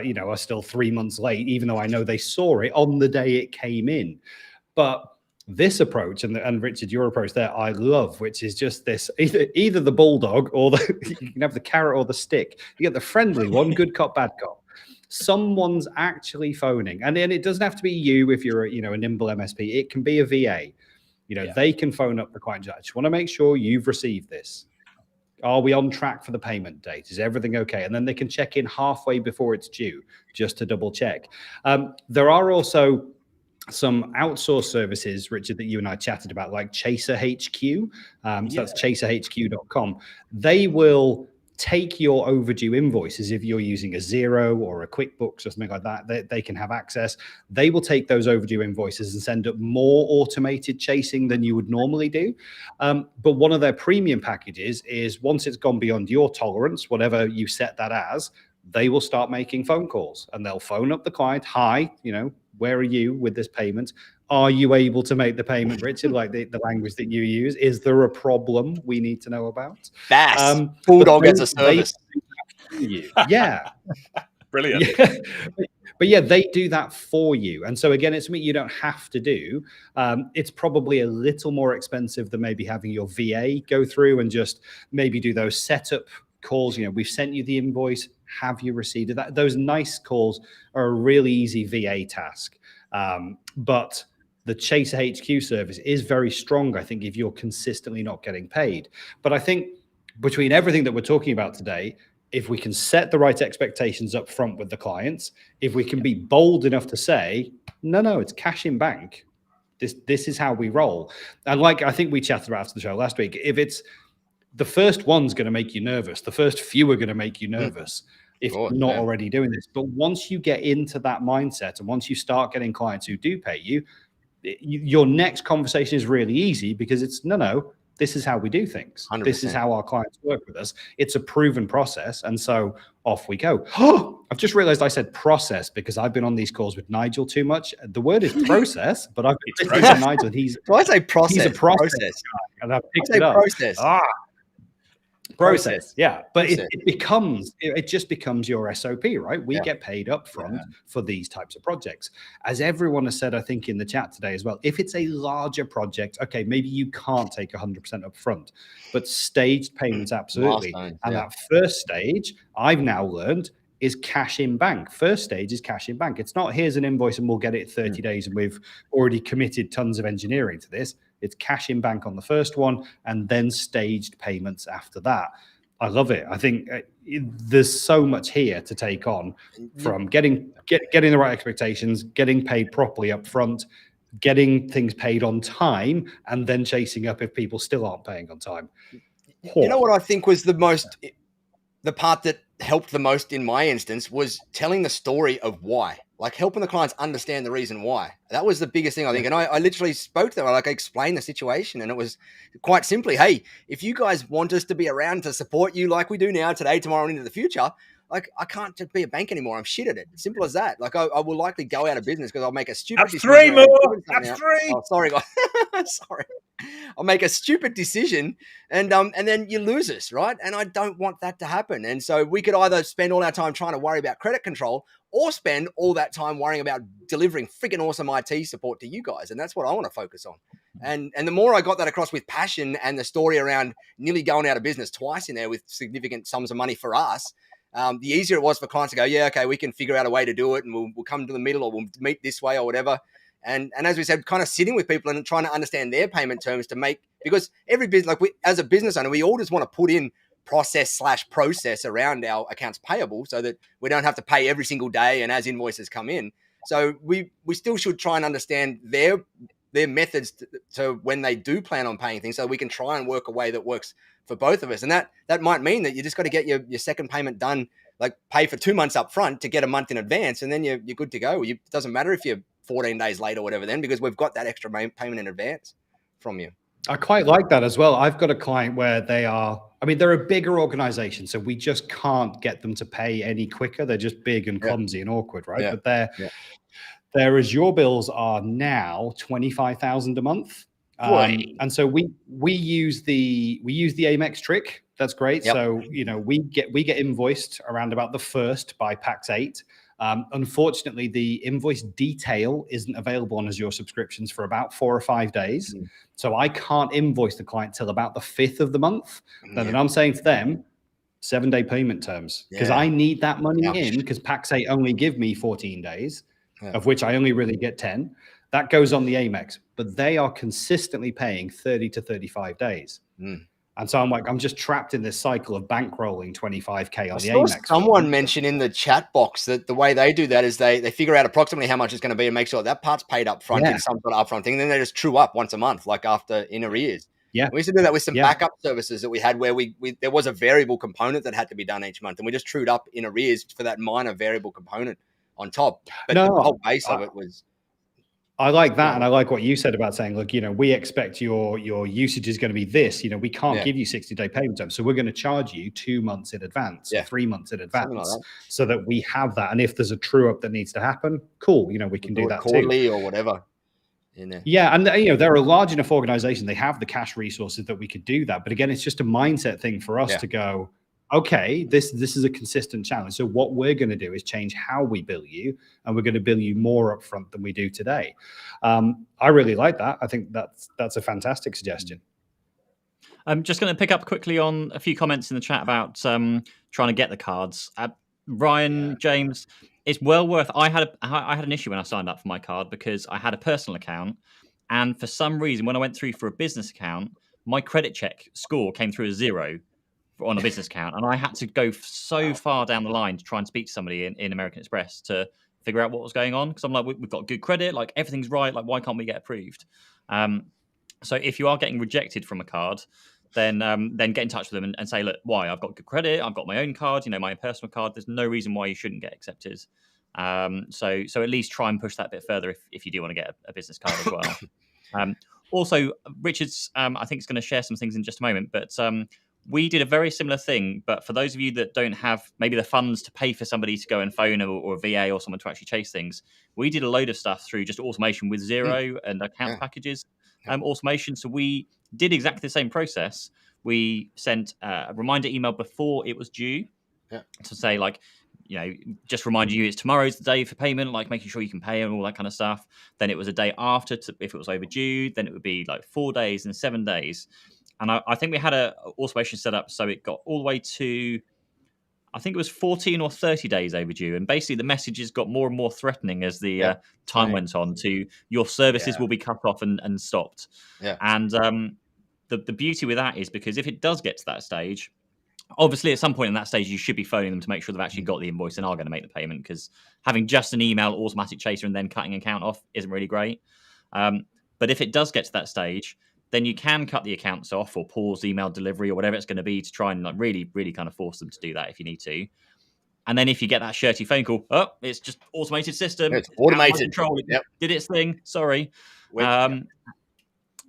You know, I'm still 3 months late, even though I know they saw it on the day it came in. But this approach and Richard, your approach there, I love, which is just this either the bulldog or you can have the carrot or the stick. You get the friendly one, good cop, bad cop. Someone's actually phoning, and then it doesn't have to be you if you're a nimble MSP. It can be a VA. They can phone up the client. I just want to make sure you've received this. Are we on track for the payment date? Is everything okay? And then they can check in halfway before it's due just to double check. There are also some outsourced services, Richard, that you and I chatted about, like Chaser HQ. That's chaserhq.com. They will take your overdue invoices. If you're using a Xero or a QuickBooks or something like that, they can have access. They will take those overdue invoices and send up more automated chasing than you would normally do. But one of their premium packages is once it's gone beyond your tolerance, whatever you set that as, they will start making phone calls and they'll phone up the client. Hi, where are you with this payment? Are you able to make the payment, Richard? Like the language that you use. Is there a problem we need to know about? Fast. Bulldog as a service. Yeah. Brilliant. Yeah. But yeah, they do that for you. And so again, it's something you don't have to do. It's probably a little more expensive than maybe having your VA go through and just maybe do those setup calls. We've sent you the invoice. Have you received it? Those nice calls are a really easy VA task. But the Chaser HQ service is very strong, I think, if you're consistently not getting paid. But I think between everything that we're talking about today, if we can set the right expectations up front with the clients, if we can be bold enough to say, no, it's cash in bank. This is how we roll. And like I think we chatted about after the show last week, if it's the first one's going to make you nervous, the first few are going to make you nervous if you're not already doing this. But once you get into that mindset and once you start getting clients who do pay you, your next conversation is really easy because it's no, this is how we do things. 100%. This is how our clients work with us. It's a proven process. And so off we go. Oh, I've just realized I said process because I've been on these calls with Nigel too much. The word is process, but I've been listening to Nigel and he's I say process. He's a process guy, and I've picked it up. Process. Yeah. But it just becomes your SOP, right? We get paid up front for these types of projects. As everyone has said, I think in the chat today as well, if it's a larger project, okay, maybe you can't take 100% up front, but staged payments, absolutely. And that first stage, I've now learned, is cash in bank. First stage is cash in bank. It's not here's an invoice and we'll get it in 30 days and we've already committed tons of engineering to this. It's cash in bank on the first one and then staged payments after that. I love it. I think there's so much here to take on from getting the right expectations, getting paid properly up front, getting things paid on time, and then chasing up if people still aren't paying on time. You know what I think was the part that helped the most in my instance was telling the story of why, like helping the clients understand the reason why. That was the biggest thing, I think. And I literally spoke to them, I explained the situation, and it was quite simply, hey, if you guys want us to be around to support you like we do now, today, tomorrow, and into the future, like I can't just be a bank anymore. I'm shit at it. Simple as that. Like I will likely go out of business because I'll make a stupid decision. Three more. That's three. Oh, sorry, guys. Sorry. I'll make a stupid decision and then you lose us, right? And I don't want that to happen. And so we could either spend all our time trying to worry about credit control or spend all that time worrying about delivering freaking awesome IT support to you guys. And that's what I want to focus on. And the more I got that across with passion and the story around nearly going out of business twice in there with significant sums of money for us, the easier it was for clients to go, yeah, okay, we can figure out a way to do it and we'll come to the middle or we'll meet this way or whatever. And as we said, kind of sitting with people and trying to understand their payment terms to make, because every business, like we, as a business owner, we all just want to put in process around our accounts payable so that we don't have to pay every single day and as invoices come in. So we still should try and understand their methods to when they do plan on paying things so we can try and work a way that works for both of us. And that might mean that you just got to get your second payment done, like pay for 2 months up front to get a month in advance, and then you're good to go. It doesn't matter if you're 14 days late or whatever then, because we've got that extra payment in advance from you. I quite like that as well. I've got a client where they're a bigger organization, so we just can't get them to pay any quicker. They're just big and clumsy and awkward, right? Yeah. But their Azure bills are now $25,000 a month. And so we use the Amex trick. That's great. Yep. So, we get invoiced around about the 1st by PAX 8. Unfortunately, the invoice detail isn't available on Azure subscriptions for about 4 or 5 days. So I can't invoice the client till about the 5th of the month. Then I'm saying to them, 7-day payment terms, because I need that money in, because PAX 8 only give me 14 days, of which I only really get 10. That goes on the Amex, but they are consistently paying 30 to 35 days. And so I'm just trapped in this cycle of bankrolling 25K on the Amex. Someone mentioned in the chat box that the way they do that is they figure out approximately how much it's going to be and make sure that part's paid up front in some sort of upfront thing. And then they just true up once a month, like after in arrears. Yeah. We used to do that with some backup services that we had where we there was a variable component that had to be done each month. And we just trued up in arrears for that minor variable component on top. But the whole base of it was... I like that. And I like what you said about saying, look, we expect your usage is going to be this, we can't give you 60-day payment terms. So we're going to charge you 2 months in advance, 3 months in advance, so that we have that. And if there's a true up that needs to happen, cool. We can do that quarterly or whatever. Yeah. And they're a large enough organization. They have the cash resources that we could do that. But again, it's just a mindset thing for us to go, okay, this is a consistent challenge. So what we're going to do is change how we bill you, and we're going to bill you more upfront than we do today. I really like that. I think that's a fantastic suggestion. I'm just going to pick up quickly on a few comments in the chat about trying to get the cards. Ryan, James, it's well worth. I had an issue when I signed up for my card because I had a personal account, and for some reason, when I went through for a business account, my credit check score came through as 0 on a business account, and I had to go so far down the line to try and speak to somebody in American Express to figure out what was going on, because I'm like, we've got good credit, like everything's right, like why can't we get approved? So if you are getting rejected from a card, then get in touch with them and say, look, why? I've got good credit, I've got my own card, my own personal card. There's no reason why you shouldn't get accepted. So at least try and push that a bit further if you do want to get a business card as well. Also, Richard's, I think, is going to share some things in just a moment, but we did a very similar thing. But for those of you that don't have maybe the funds to pay for somebody to go and phone or a VA or someone to actually chase things, we did a load of stuff through just automation with Xero and accounts packages. Automation. So we did exactly the same process. We sent a reminder email before it was due to say, like, just remind you it's tomorrow's the day for payment, like making sure you can pay and all that kind of stuff. Then it was a day after if it was overdue. Then it would be like 4 days and 7 days. And I think we had a automation set up so it got all the way to, I think it was 14 or 30 days overdue. And basically the messages got more and more threatening as the time went on to your services will be cut off and stopped. Yeah. And the beauty with that is because if it does get to that stage, obviously at some point in that stage, you should be phoning them to make sure they've actually got the invoice and are going to make the payment, because having just an email automatic chaser and then cutting an account off isn't really great. But if it does get to that stage, then you can cut the accounts off or pause email delivery or whatever it's going to be to try and like really, really kind of force them to do that if you need to. And then if you get that shirty phone call, it's just automated system. It's automated. Control. It did its thing. Sorry.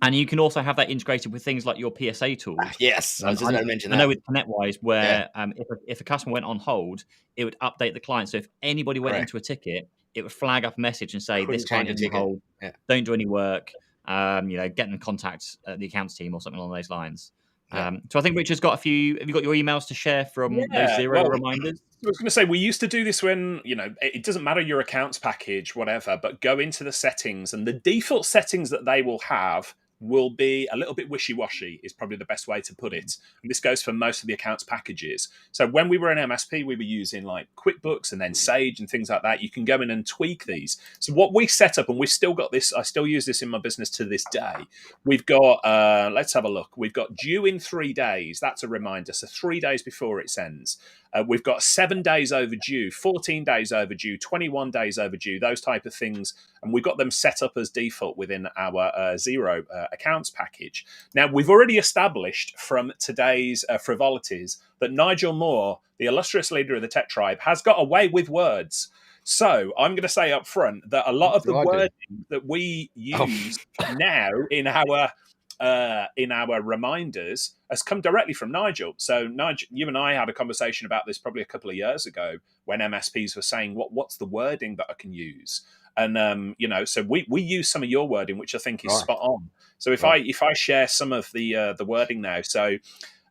And you can also have that integrated with things like your PSA tool. Yes, I was just going to mention that. I know with ConnectWise, where if a customer went on hold, it would update the client. So if anybody went into a ticket, it would flag up a message and say, this client is on hold, don't do any get in contact the accounts team or something along those lines. So I think Richard's got a few. Have you got your emails to share from those Xero reminders? I was going to say, we used to do this when, it doesn't matter your accounts package, whatever, but go into the settings, and the default settings that they will have will be a little bit wishy-washy, is probably the best way to put it. And this goes for most of the accounts packages. So when we were an MSP, we were using like QuickBooks and then Sage and things like that. You can go in and tweak these. So what we set up, and we've still got this, I still use this in my business to this day. We've got, let's have a look. We've got due in 3 days. That's a reminder. So 3 days before it sends. We've got 7 days overdue, 14 days overdue, 21 days overdue, those type of things. And we've got them set up as default within our Xero accounts package. Now, we've already established from today's frivolities that Nigel Moore, the illustrious leader of the Tech Tribe, has got away with words. So I'm going to say up front that a lot of the wording that we use now in our reminders has come directly from Nigel. So Nigel, you and I had a conversation about this probably a couple of years ago when MSPs were saying, what's the wording that I can use? And, so we use some of your wording, which I think is spot on. So if I share some of the wording now, so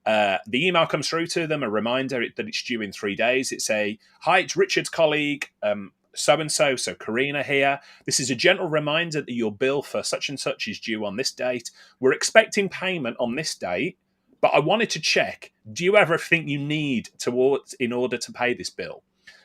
the email comes through to them, a reminder that it's due in 3 days. It's hi, it's Richard's colleague, so-and-so, so Karina here. This is a gentle reminder that your bill for such and such is due on this date. We're expecting payment on this date, but I wanted to check, do you have everything you need in order to pay this bill?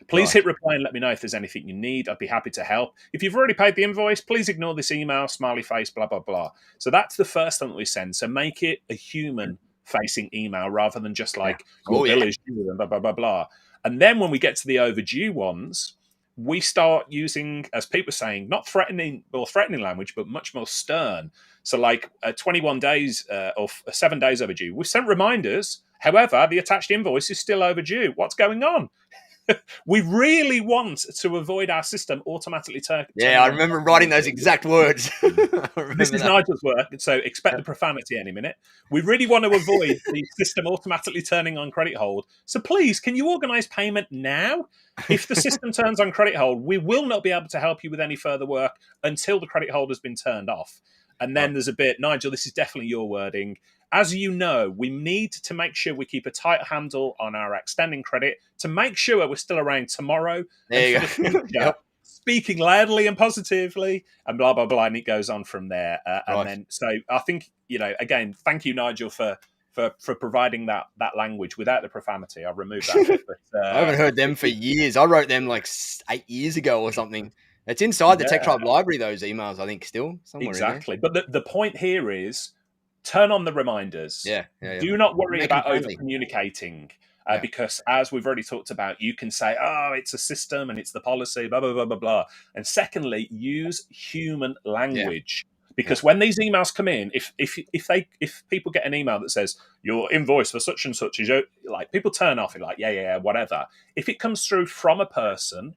Please hit reply and let me know if there's anything you need. I'd be happy to help. If you've already paid the invoice, please ignore this email, smiley face, blah, blah, blah. So that's the first thing that we send. So make it a human-facing email rather than just like, your bill is due and blah, blah, blah, blah. And then when we get to the overdue ones, we start using, as Pete was saying, not threatening language, but much more stern. So like 21 days or 7 days overdue. We've sent reminders. However, the attached invoice is still overdue. What's going on? We really want to avoid our system automatically turning. Yeah, I remember writing those exact words. This is Nigel's work, so expect the profanity any minute. We really want to avoid the system automatically turning on credit hold. So please, can you organise payment now? If the system turns on credit hold, we will not be able to help you with any further work until the credit hold has been turned off. And then there's a bit, Nigel, this is definitely your wording. as you know, we need to make sure we keep a tight handle on our extending credit to make sure we're still around tomorrow There and you for the go. future. Yep. Speaking loudly and positively, and blah blah blah, and it goes on from there. Right. And then, so I think, again, thank you, Nigel, for providing that language without the profanity. I removed that bit, but I haven't heard them for years. I wrote them like 8 years ago or something. It's inside the Tech Tribe library, those emails, I think, still somewhere exactly. in there. But the point here is turn on the reminders. Yeah. Do not worry Make about them over friendly. communicating. Because as we've already talked about, you can say, oh, it's a system and it's the policy, blah, blah, blah, blah, blah. And secondly, use human language. Because when these emails come in, if people get an email that says your invoice for such and such is, like, people turn off and like, yeah, whatever. If it comes through from a person,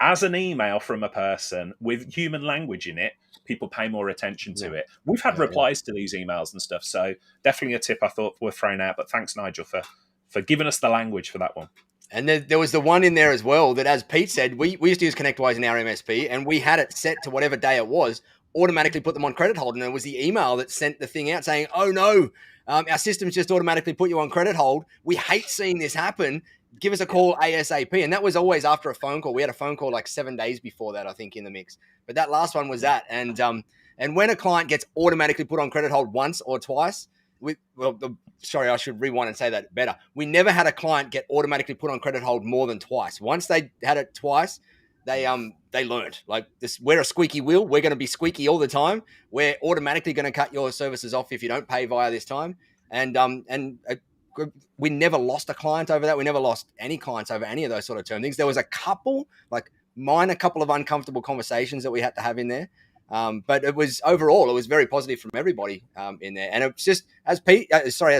as an email from a person with human language in it, people pay more attention to it. We've had replies to these emails and stuff. So definitely a tip I thought worth throwing out. But thanks, Nigel, for giving us the language for that one. And there was the one in there as well that, as Pete said, we used to use ConnectWise in our MSP, and we had it set to whatever day it was, automatically put them on credit hold. And it was the email that sent the thing out saying, oh no, our system's just automatically put you on credit hold. We hate seeing this happen. Give us a call ASAP. And that was always after a phone call. We had a phone call like 7 days before that, I think, in the mix. But that last one was that. And when a client gets automatically put on credit hold once or twice, I should rewind and say that better. We never had a client get automatically put on credit hold more than twice. Once they had it twice, they learned, like, this, we're a squeaky wheel. We're going to be squeaky all the time. We're automatically going to cut your services off if you don't pay via this time. And we never lost a client over that. We never lost any clients over any of those sort of term things. There was a couple, like minor couple of uncomfortable conversations that we had to have in there. But it was overall, it was very positive from everybody in there. And it's just, as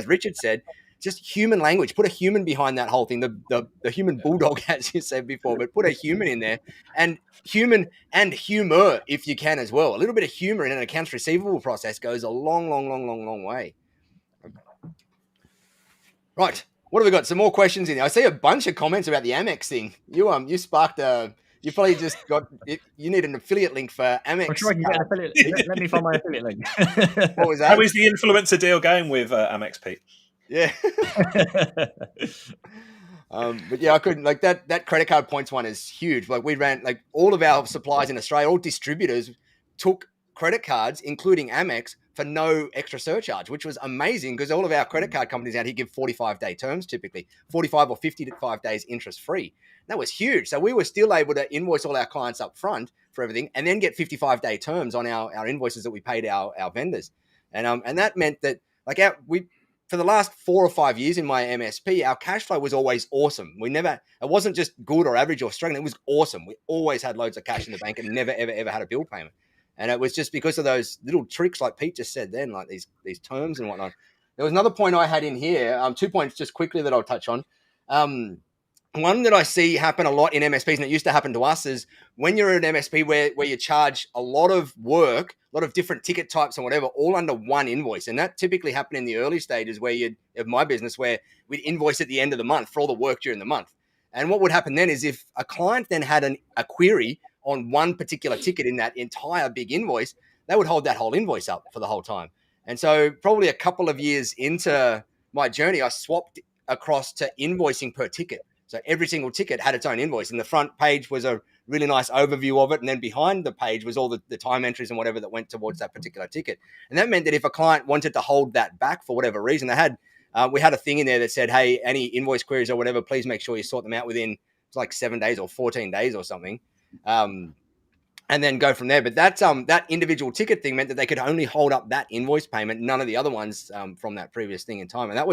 Richard said, just human language. Put a human behind that whole thing. The human bulldog, as you said before, but put a human in there, and human and humor if you can as well. A little bit of humor in an accounts receivable process goes a long way. Right. What have we got? Some more questions in there. I see a bunch of comments about the Amex thing. You sparked a. You probably just got. You need an affiliate link for Amex. I'm sure I can get an affiliate. Let me find my affiliate link. What was that? How is the influencer deal going with Amex, Pete? Yeah. But yeah, I couldn't, like, that credit card points one is huge. Like, we ran, like, all of our suppliers in Australia, all distributors took credit cards, including Amex, for no extra surcharge, which was amazing because all of our credit card companies out here give 45-day terms, typically 45 or 55 days interest free. That was huge. So we were still able to invoice all our clients up front for everything and then get 55-day terms on our invoices that we paid our vendors. And that meant that, like, for the last 4 or 5 years in my MSP, our cash flow was always awesome. It wasn't just good or average or struggling. It was awesome. We always had loads of cash in the bank and never, ever had a bill payment. And it was just because of those little tricks, like Pete just said then, like these terms and whatnot. There was another point I had in here, 2 points just quickly that I'll touch on. One that I see happen a lot in MSPs, and it used to happen to us, is when you're an MSP where you charge a lot of work, a lot of different ticket types and whatever, all under one invoice. And that typically happened in the early stages of my business, where we'd invoice at the end of the month for all the work during the month. And what would happen then is if a client then had a query on one particular ticket in that entire big invoice, they would hold that whole invoice up for the whole time. And so probably a couple of years into my journey, I swapped across to invoicing per ticket. So every single ticket had its own invoice, and the front page was a really nice overview of it. And then behind the page was all the time entries and whatever that went towards that particular ticket. And that meant that if a client wanted to hold that back for whatever reason, we had a thing in there that said, hey, any invoice queries or whatever, please make sure you sort them out within like 7 days or 14 days or something. And then go from there. But that individual ticket thing meant that they could only hold up that invoice payment, none of the other ones from that previous thing in time. And that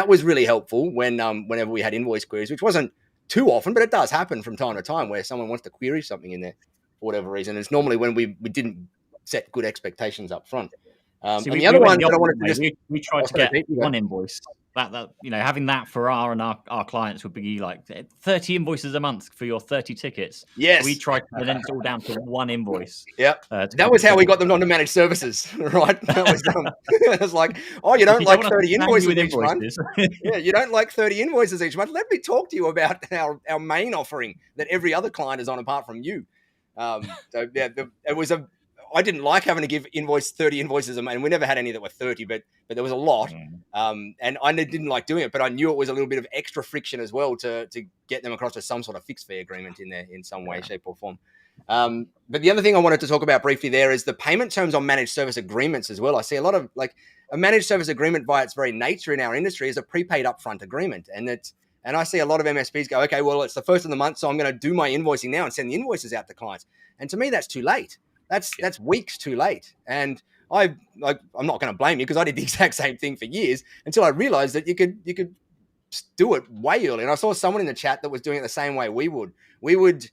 was really helpful whenever we had invoice queries, which wasn't too often, but it does happen from time to time where someone wants to query something in there for whatever reason. It's normally when we didn't set good expectations up front. And the other one that I wanted to we tried to get one invoice. That having that for our clients would be like 30 invoices a month for your 30 tickets. Yes. We tried to then it's all down to one invoice. Yeah. That was how we got them on to managed services, right? That was it was like, oh, you don't like 30 invoices each month. Yeah, you don't like 30 invoices each month. Let me talk to you about our main offering that every other client is on apart from you. So yeah, it was I didn't like having to give 30 invoices a month, and we never had any that were 30, but there was a lot. And I didn't like doing it, but I knew it was a little bit of extra friction as well to get them across to some sort of fixed fee agreement in there in some way, shape, or form. But the other thing I wanted to talk about briefly there is the payment terms on managed service agreements as well. I see a lot of a managed service agreement by its very nature in our industry is a prepaid upfront agreement. And I see a lot of MSPs go, okay, well, it's the first of the month, so I'm going to do my invoicing now and send the invoices out to clients. And to me, that's too late. That's weeks too late. And I'm not going to blame you, because I did the exact same thing for years until I realized that you could do it way early. And I saw someone in the chat that was doing it the same way we would. We would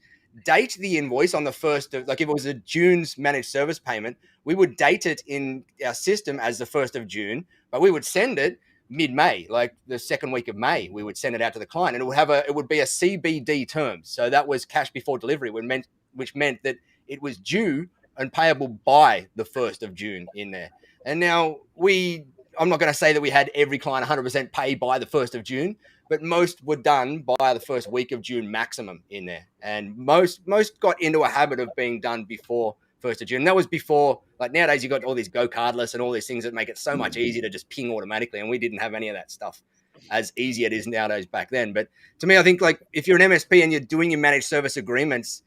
date the invoice on the first of, if it was a June's managed service payment, we would date it in our system as the 1st of June, but we would send it mid-May, like the second week of May. We would send it out to the client, and it would be a CBD term. So that was cash before delivery, which meant that it was due and payable by the 1st of June in there. And now I'm not going to say that we had every client 100% pay by the 1st of June, but most were done by the first week of June maximum in there. And most got into a habit of being done before 1st of June. And that was before, nowadays you got all these go cardless and all these things that make it so much easier to just ping automatically. And we didn't have any of that stuff as easy it is nowadays back then. But to me, I think if you're an MSP and you're doing your managed service agreements,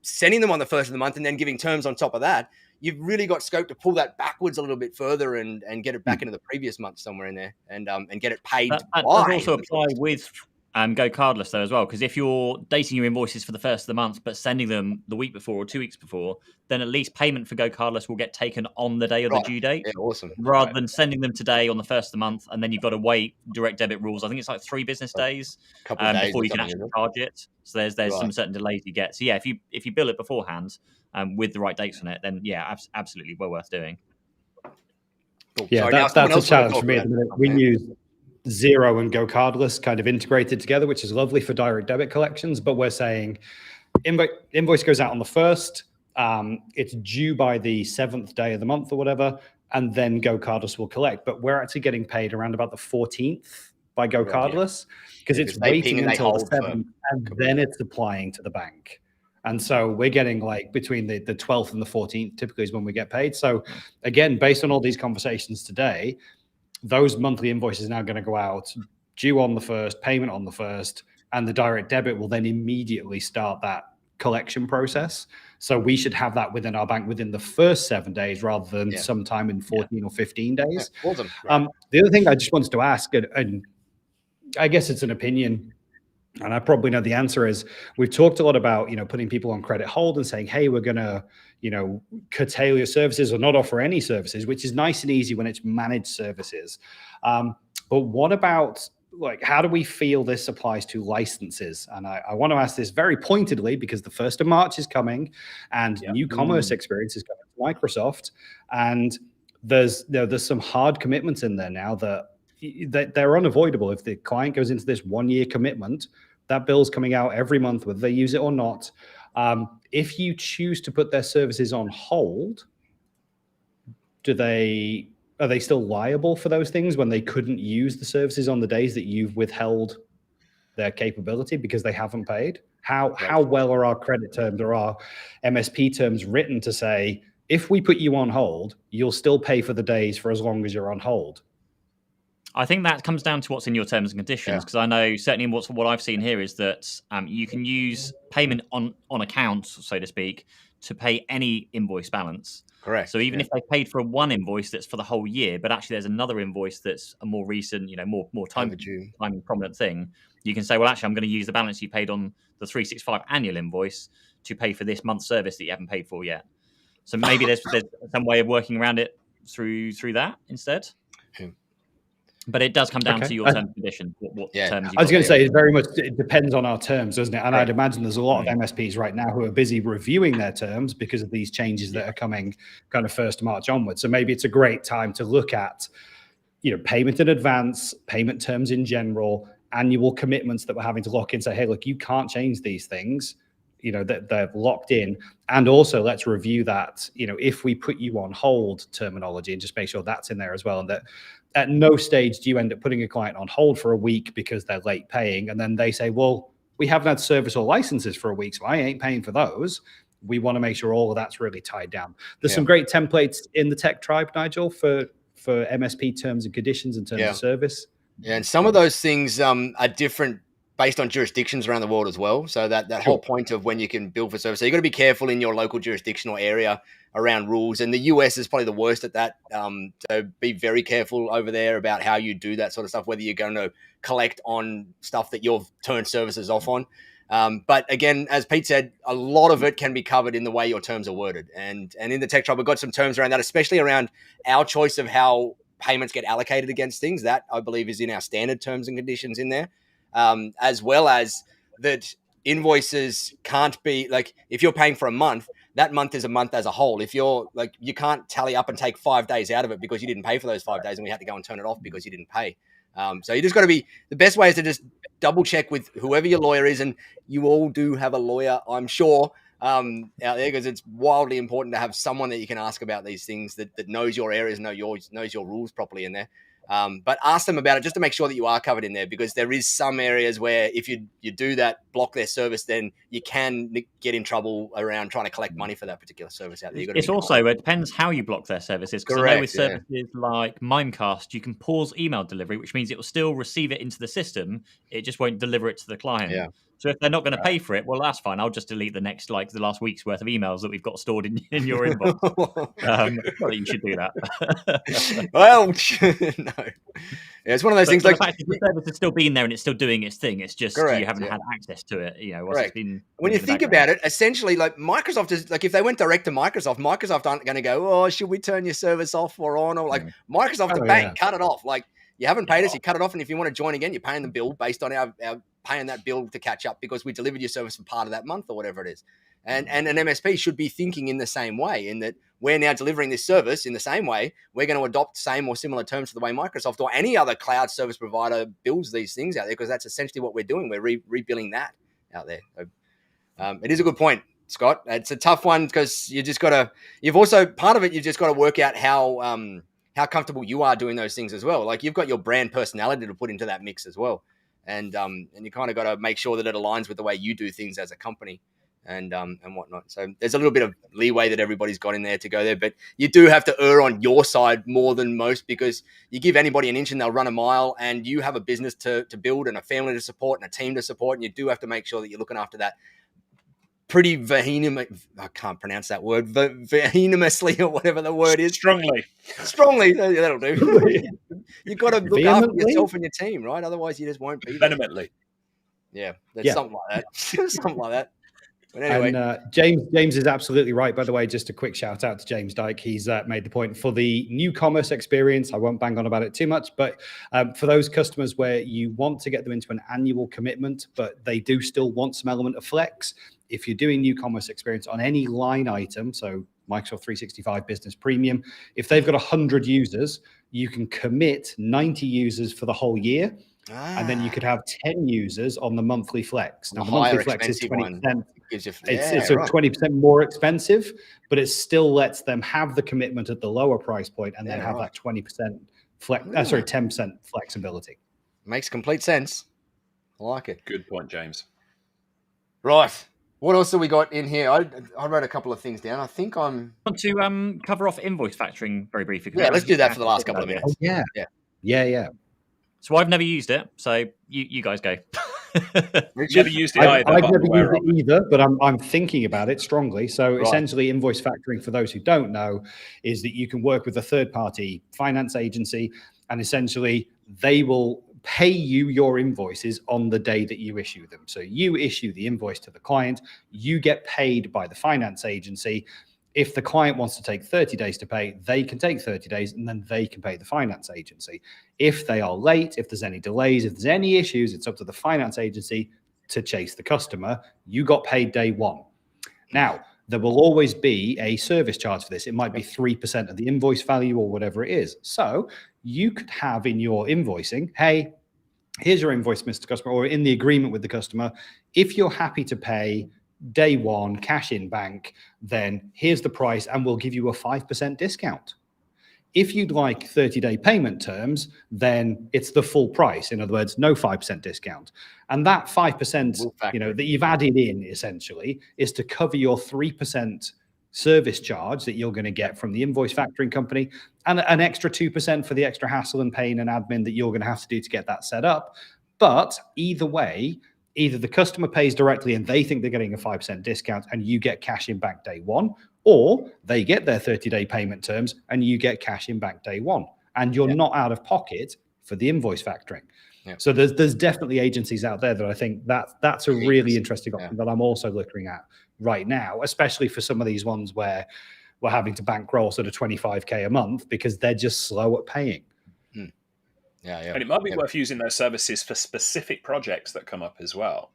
sending them on the 1st of the month and then giving terms on top of that, you've really got scope to pull that backwards a little bit further and get it back into the previous month somewhere in there and get it paid. That does also apply with go cardless though as well, because if you're dating your invoices for the 1st of the month but sending them the week before or 2 weeks before, then at least payment for go cardless will get taken on the day of the due date. Yeah, awesome. Rather than sending them today on the 1st of the month and then you've got to wait direct debit rules. I think it's 3 business days, before you can actually charge it. So there's some certain delays you get. So yeah, if you bill it beforehand with the right dates on it, then yeah, absolutely well worth doing. Cool. Yeah, that's a challenge for me at the minute. We use Zero and go cardless kind of integrated together, which is lovely for direct debit collections. But we're saying invoice goes out on the 1st. It's due by the 7th day of the month or whatever, and then go cardless will collect. But we're actually getting paid around about the 14th by go cardless, because it's waiting until the 7th and then it's applying to the bank. And so we're getting between the 12th and the 14th typically is when we get paid. So again, based on all these conversations today, those monthly invoices are now going to go out due on the 1st, payment on the 1st, and the direct debit will then immediately start that collection process. So we should have that within our bank within the first 7 days rather than sometime in 14 or 15 days. Yeah, awesome. The other thing I just wanted to ask, and I guess it's an opinion, and I probably know the answer, is we've talked a lot about, putting people on credit hold and saying, hey, we're going to, curtail your services or not offer any services, which is nice and easy when it's managed services. But what about, how do we feel this applies to licenses? And I want to ask this very pointedly because the 1st of March is coming and new commerce experience is coming to Microsoft. And there's some hard commitments in there now that they're unavoidable. If the client goes into this 1-year commitment, that bill's coming out every month, whether they use it or not. If you choose to put their services on hold, are they still liable for those things when they couldn't use the services on the days that you've withheld their capability because they haven't paid? How well are our credit terms or our MSP terms written to say, if we put you on hold, you'll still pay for the days for as long as you're on hold? I think that comes down to what's in your terms and conditions, because I know certainly what I've seen here is that you can use payment on account, so to speak, to pay any invoice balance. Correct. So even if they paid for one invoice that's for the whole year, but actually there's another invoice that's a more recent, more time prominent thing, you can say, well, actually, I'm going to use the balance you paid on the 365 annual invoice to pay for this month's service that you haven't paid for yet. So maybe there's some way of working around it through that instead. But it does come down to your terms and conditions. What terms I was going to say, it depends on our terms, doesn't it? And I'd imagine there's a lot of MSPs right now who are busy reviewing their terms because of these changes that are coming kind of 1st March onwards. So maybe it's a great time to look at, payment in advance, payment terms in general, annual commitments that we're having to lock in. Say, hey, look, you can't change these things. That they're locked in. And also let's review that, if we put you on hold terminology, and just make sure that's in there as well. And that at no stage do you end up putting a client on hold for a week because they're late paying. And then they say, well, we haven't had service or licenses for a week, so I ain't paying for those. we want to make sure all of that's really tied down. There's some great templates in the Tech Tribe, Nigel, for MSP terms and conditions and terms of service. Yeah, and some of those things are different based on jurisdictions around the world as well. So that whole point of when you can bill for service. So you've got to be careful in your local jurisdiction or area around rules. And the US is probably the worst at that. So be very careful over there about how you do that sort of stuff, whether you're going to collect on stuff that you've turned services off on. But again, as Pete said, a lot of it can be covered in the way your terms are worded. And in the Tech Tribe, we've got some terms around that, especially around our choice of how payments get allocated against things. That, I believe, is in our standard terms and conditions in there, as well as that invoices can't be, like, if you're paying for a month, that month is a month as a whole. If you're like, you can't tally up and take 5 days out of it because you didn't pay for those 5 days and we had to go and turn it off because you didn't pay. So you just got to be, the best way is to just double check with whoever your lawyer is. And you all do have a lawyer, I'm sure, out there, because it's wildly important to have someone that you can ask about these things that knows your areas, knows your rules properly in there. But ask them about it just to make sure that you are covered in there, because there is some areas where if you do that, block their service, then you can get in trouble around trying to collect money for that particular service out there. It's also, it depends how you block their services. Because I know with services like Mimecast, you can pause email delivery, which means it will still receive it into the system. It just won't deliver it to the client. Yeah. So if they're not going to pay for it, well, that's fine. I'll just delete the last week's worth of emails that we've got stored in your inbox. Not that you should do that. Well, no. Yeah, it's one of those things. Like, the fact that the service is still being there and it's still doing its thing. It's just you haven't had access to it. You know, it's been when you think about it, essentially, like Microsoft is like, if they went direct to Microsoft aren't going to go, oh, should we turn your service off or on? Or like Microsoft, the bank, cut it off. Like, you haven't paid us, you cut it off, and if you want to join again, you're paying the bill based on our paying that bill to catch up because we delivered your service for part of that month or whatever it is. And an MSP should be thinking in the same way, in that we're now delivering this service in the same way. We're going to adopt same or similar terms to the way Microsoft or any other cloud service provider builds these things out there, because that's essentially what we're doing. We're rebuilding that out there. So, it is a good point, Scott. It's a tough one because you just got to, you've also, part of it, you've just got to work out how comfortable you are doing those things as well. Like, you've got your brand personality to put into that mix as well. And you kind of got to make sure that it aligns with the way you do things as a company and whatnot. So there's a little bit of leeway that everybody's got in there to go there, but you do have to err on your side more than most, because you give anybody an inch and they'll run a mile, and you have a business to build and a family to support and a team to support. And you do have to make sure that you're looking after that pretty I can't pronounce that word, veheminously or whatever the word is. Strongly, that'll do. You've got to look after yourself and your team, right? Otherwise, you just won't be there. Vehemently. Yeah, something like that. Something like that. But anyway. And James is absolutely right, by the way. Just a quick shout out to James Dyke. He's made the point for the new commerce experience. I won't bang on about it too much, but for those customers where you want to get them into an annual commitment, but they do still want some element of flex, if you're doing new commerce experience on any line item, so Microsoft 365 Business Premium, if they've got 100 users, you can commit 90 users for the whole year. And then you could have 10 users on the monthly flex. Now, the monthly flex is 20%. It's 20% more expensive, but it still lets them have the commitment at the lower price point and then have that 20% 10% flexibility. Makes complete sense. I like it. Good point, James. Right. What else have we got in here? I wrote a couple of things down. I think I want to cover off invoice factoring very briefly. Yeah, let's do that for the last couple of minutes. Oh, yeah. So I've never used it. So you guys go. Never used it either. I've never used it either, but I'm thinking about it strongly. So essentially, invoice factoring, for those who don't know, is that you can work with a third-party finance agency, and essentially they will pay you your invoices on the day that you issue them. So you issue the invoice to the client, you get paid by the finance agency. If the client wants to take 30 days to pay, they can take 30 days and then they can pay the finance agency. If they are late, if there's any delays, if there's any issues, it's up to the finance agency to chase the customer. You got paid day one. Now, there will always be a service charge for this. It might be 3% of the invoice value or whatever it is. So you could have in your invoicing, hey, here's your invoice, Mr. Customer, or in the agreement with the customer, if you're happy to pay day one, cash in bank, then here's the price and we'll give you a 5% discount. If you'd like 30-day payment terms, then it's the full price. In other words, no 5% discount. And that 5%, that you've added in essentially is to cover your 3% service charge that you're going to get from the invoice factoring company, and an extra 2% for the extra hassle and pain and admin that you're going to have to do to get that set up. But either way, either the customer pays directly and they think they're getting a 5% discount and you get cash in back day one, or they get their 30-day payment terms and you get cash in back day one, and you're not out of pocket for the invoice factoring. Yeah. So there's definitely agencies out there that I think that's a really interesting option that I'm also looking at right now, especially for some of these ones where we're having to bankroll sort of 25K a month because they're just slow at paying. And it might be worth using those services for specific projects that come up as well.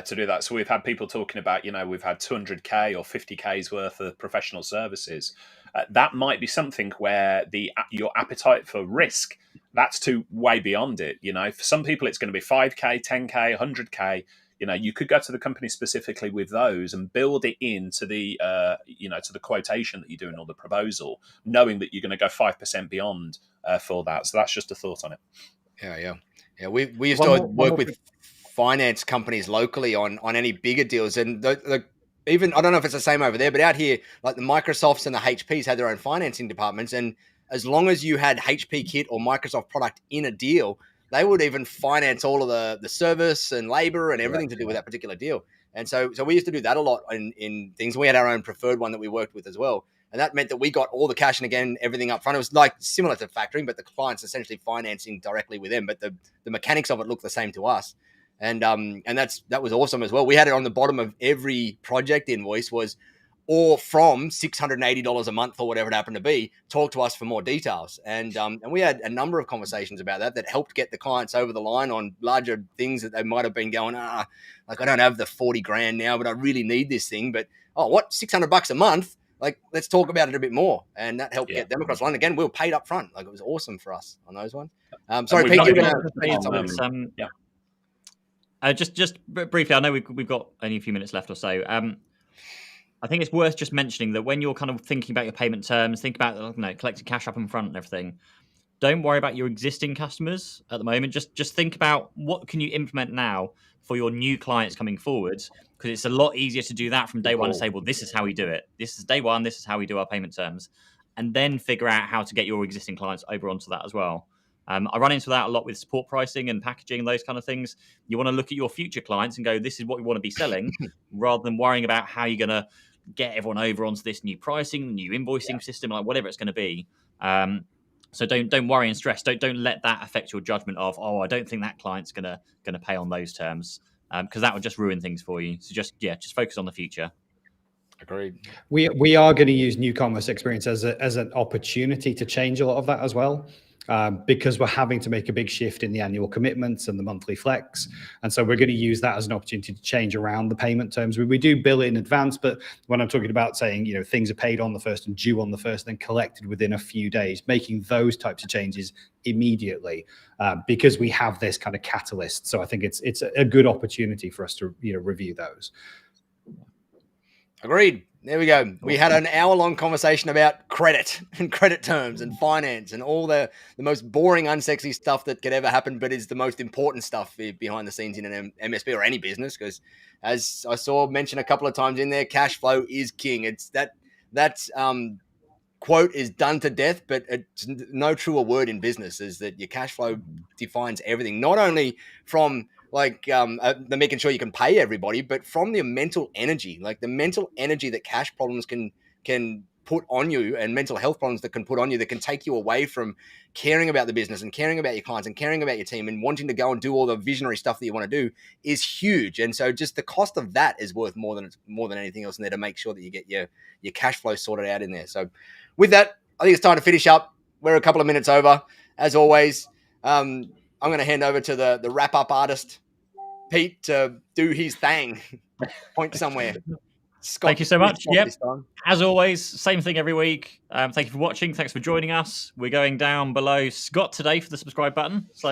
To do that. So we've had people talking about, we've had 200K or 50K's worth of professional services. That might be something where your appetite for risk, that's too way beyond it. For some people, it's going to be 5K, 10K, 100K. You could go to the company specifically with those and build it into the, to the quotation that you're doing or the proposal, knowing that you're going to go 5% beyond for that. So that's just a thought on it. Yeah. We used to work with finance companies locally on any bigger deals, and even I don't know if it's the same over there, but out here, like the Microsofts and the HPs had their own financing departments, and as long as you had HP kit or Microsoft product in a deal, they would even finance all of the service and labor and everything to do with that particular deal. And so we used to do that a lot in things. We had our own preferred one that we worked with as well. And that meant that we got all the cash and, again, everything up front. It was like similar to factoring, but the client's essentially financing directly with them. But the mechanics of it looked the same to us. And that was awesome as well. We had it on the bottom of every project invoice was, or from $680 a month or whatever it happened to be, talk to us for more details. And we had a number of conversations about that helped get the clients over the line on larger things that they might have been going, like I don't have the 40 grand now, but I really need this thing. But, $600 a month? Like, let's talk about it a bit more. And that helped get them across the line. Again, we were paid up front. Like, it was awesome for us on those ones. Sorry, Pete, you're going to say just briefly, I know we've got only a few minutes left or so. I think it's worth just mentioning that when you're kind of thinking about your payment terms, think about collecting cash up in front and everything. Don't worry about your existing customers at the moment. Just think about what can you implement now for your new clients coming forwards, because it's a lot easier to do that from day one and say, well, this is how we do it. This is day one. This is how we do our payment terms, and then figure out how to get your existing clients over onto that as well. I run into that a lot with support pricing and packaging and those kind of things. You want to look at your future clients and go, this is what we want to be selling, rather than worrying about how you're going to get everyone over onto this new pricing, new invoicing system, like whatever it's going to be. So don't worry and stress. Don't let that affect your judgment of, I don't think that client's gonna pay on those terms, because that would just ruin things for you. So just focus on the future. Agreed. We are going to use new commerce experience as an opportunity to change a lot of that as well. Because we're having to make a big shift in the annual commitments and the monthly flex. And so we're going to use that as an opportunity to change around the payment terms. We do bill in advance, but when I'm talking about saying, things are paid on the 1st and due on the 1st, then collected within a few days, making those types of changes immediately, because we have this kind of catalyst. So I think it's a good opportunity for us to review those. Agreed. There we go. We had an hour-long conversation about credit and credit terms and finance and all the most boring, unsexy stuff that could ever happen, but is the most important stuff behind the scenes in an MSP or any business. Because as I saw mentioned a couple of times in there, cash flow is king. It's that quote is done to death, but it's no truer word in business is that your cash flow defines everything, not only from the making sure you can pay everybody, but from the mental energy, like the mental energy that cash problems can put on you, and mental health problems that can put on you, that can take you away from caring about the business and caring about your clients and caring about your team and wanting to go and do all the visionary stuff that you want to do is huge. And so just the cost of that is worth more than anything else in there to make sure that you get your cash flow sorted out in there. So with that, I think it's time to finish up. We're a couple of minutes over. As always, I'm going to hand over to the wrap-up artist, Pete, to do his thing. Point somewhere. Scott, thank you so much. Yep. As always, same thing every week. Thank you for watching. Thanks for joining us. We're going down below Scott today for the subscribe button. So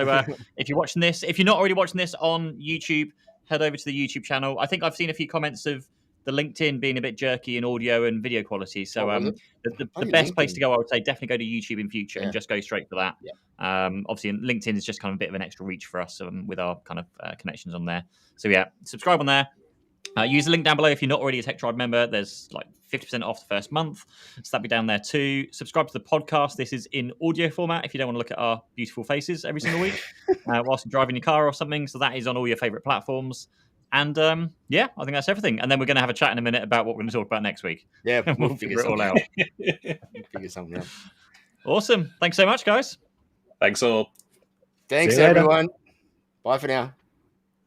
if you're watching this, if you're not already watching this on YouTube, head over to the YouTube channel. I think I've seen a few comments of the LinkedIn being a bit jerky in audio and video quality. So the use best place LinkedIn. to go, I would say, definitely go to YouTube in future and Yeah. just go straight for that. Yeah. Obviously, LinkedIn is just kind of a bit of an extra reach for us with our kind of connections on there. So yeah, subscribe on there. Use the link down below if you're not already a Tech Tribe member. There's like 50% off the first month. So that'll be down there too. Subscribe to the podcast. This is in audio format if you don't want to look at our beautiful faces every single week whilst you're driving your car or something. So that is on all your favorite platforms. And yeah, I think that's everything. And then we're going to have a chat in a minute about what we're going to talk about next week. Yeah, we'll figure it all out. Figure something out. Awesome. Thanks so much, guys. Thanks all. Thanks, See you later. everyone. Bye for now.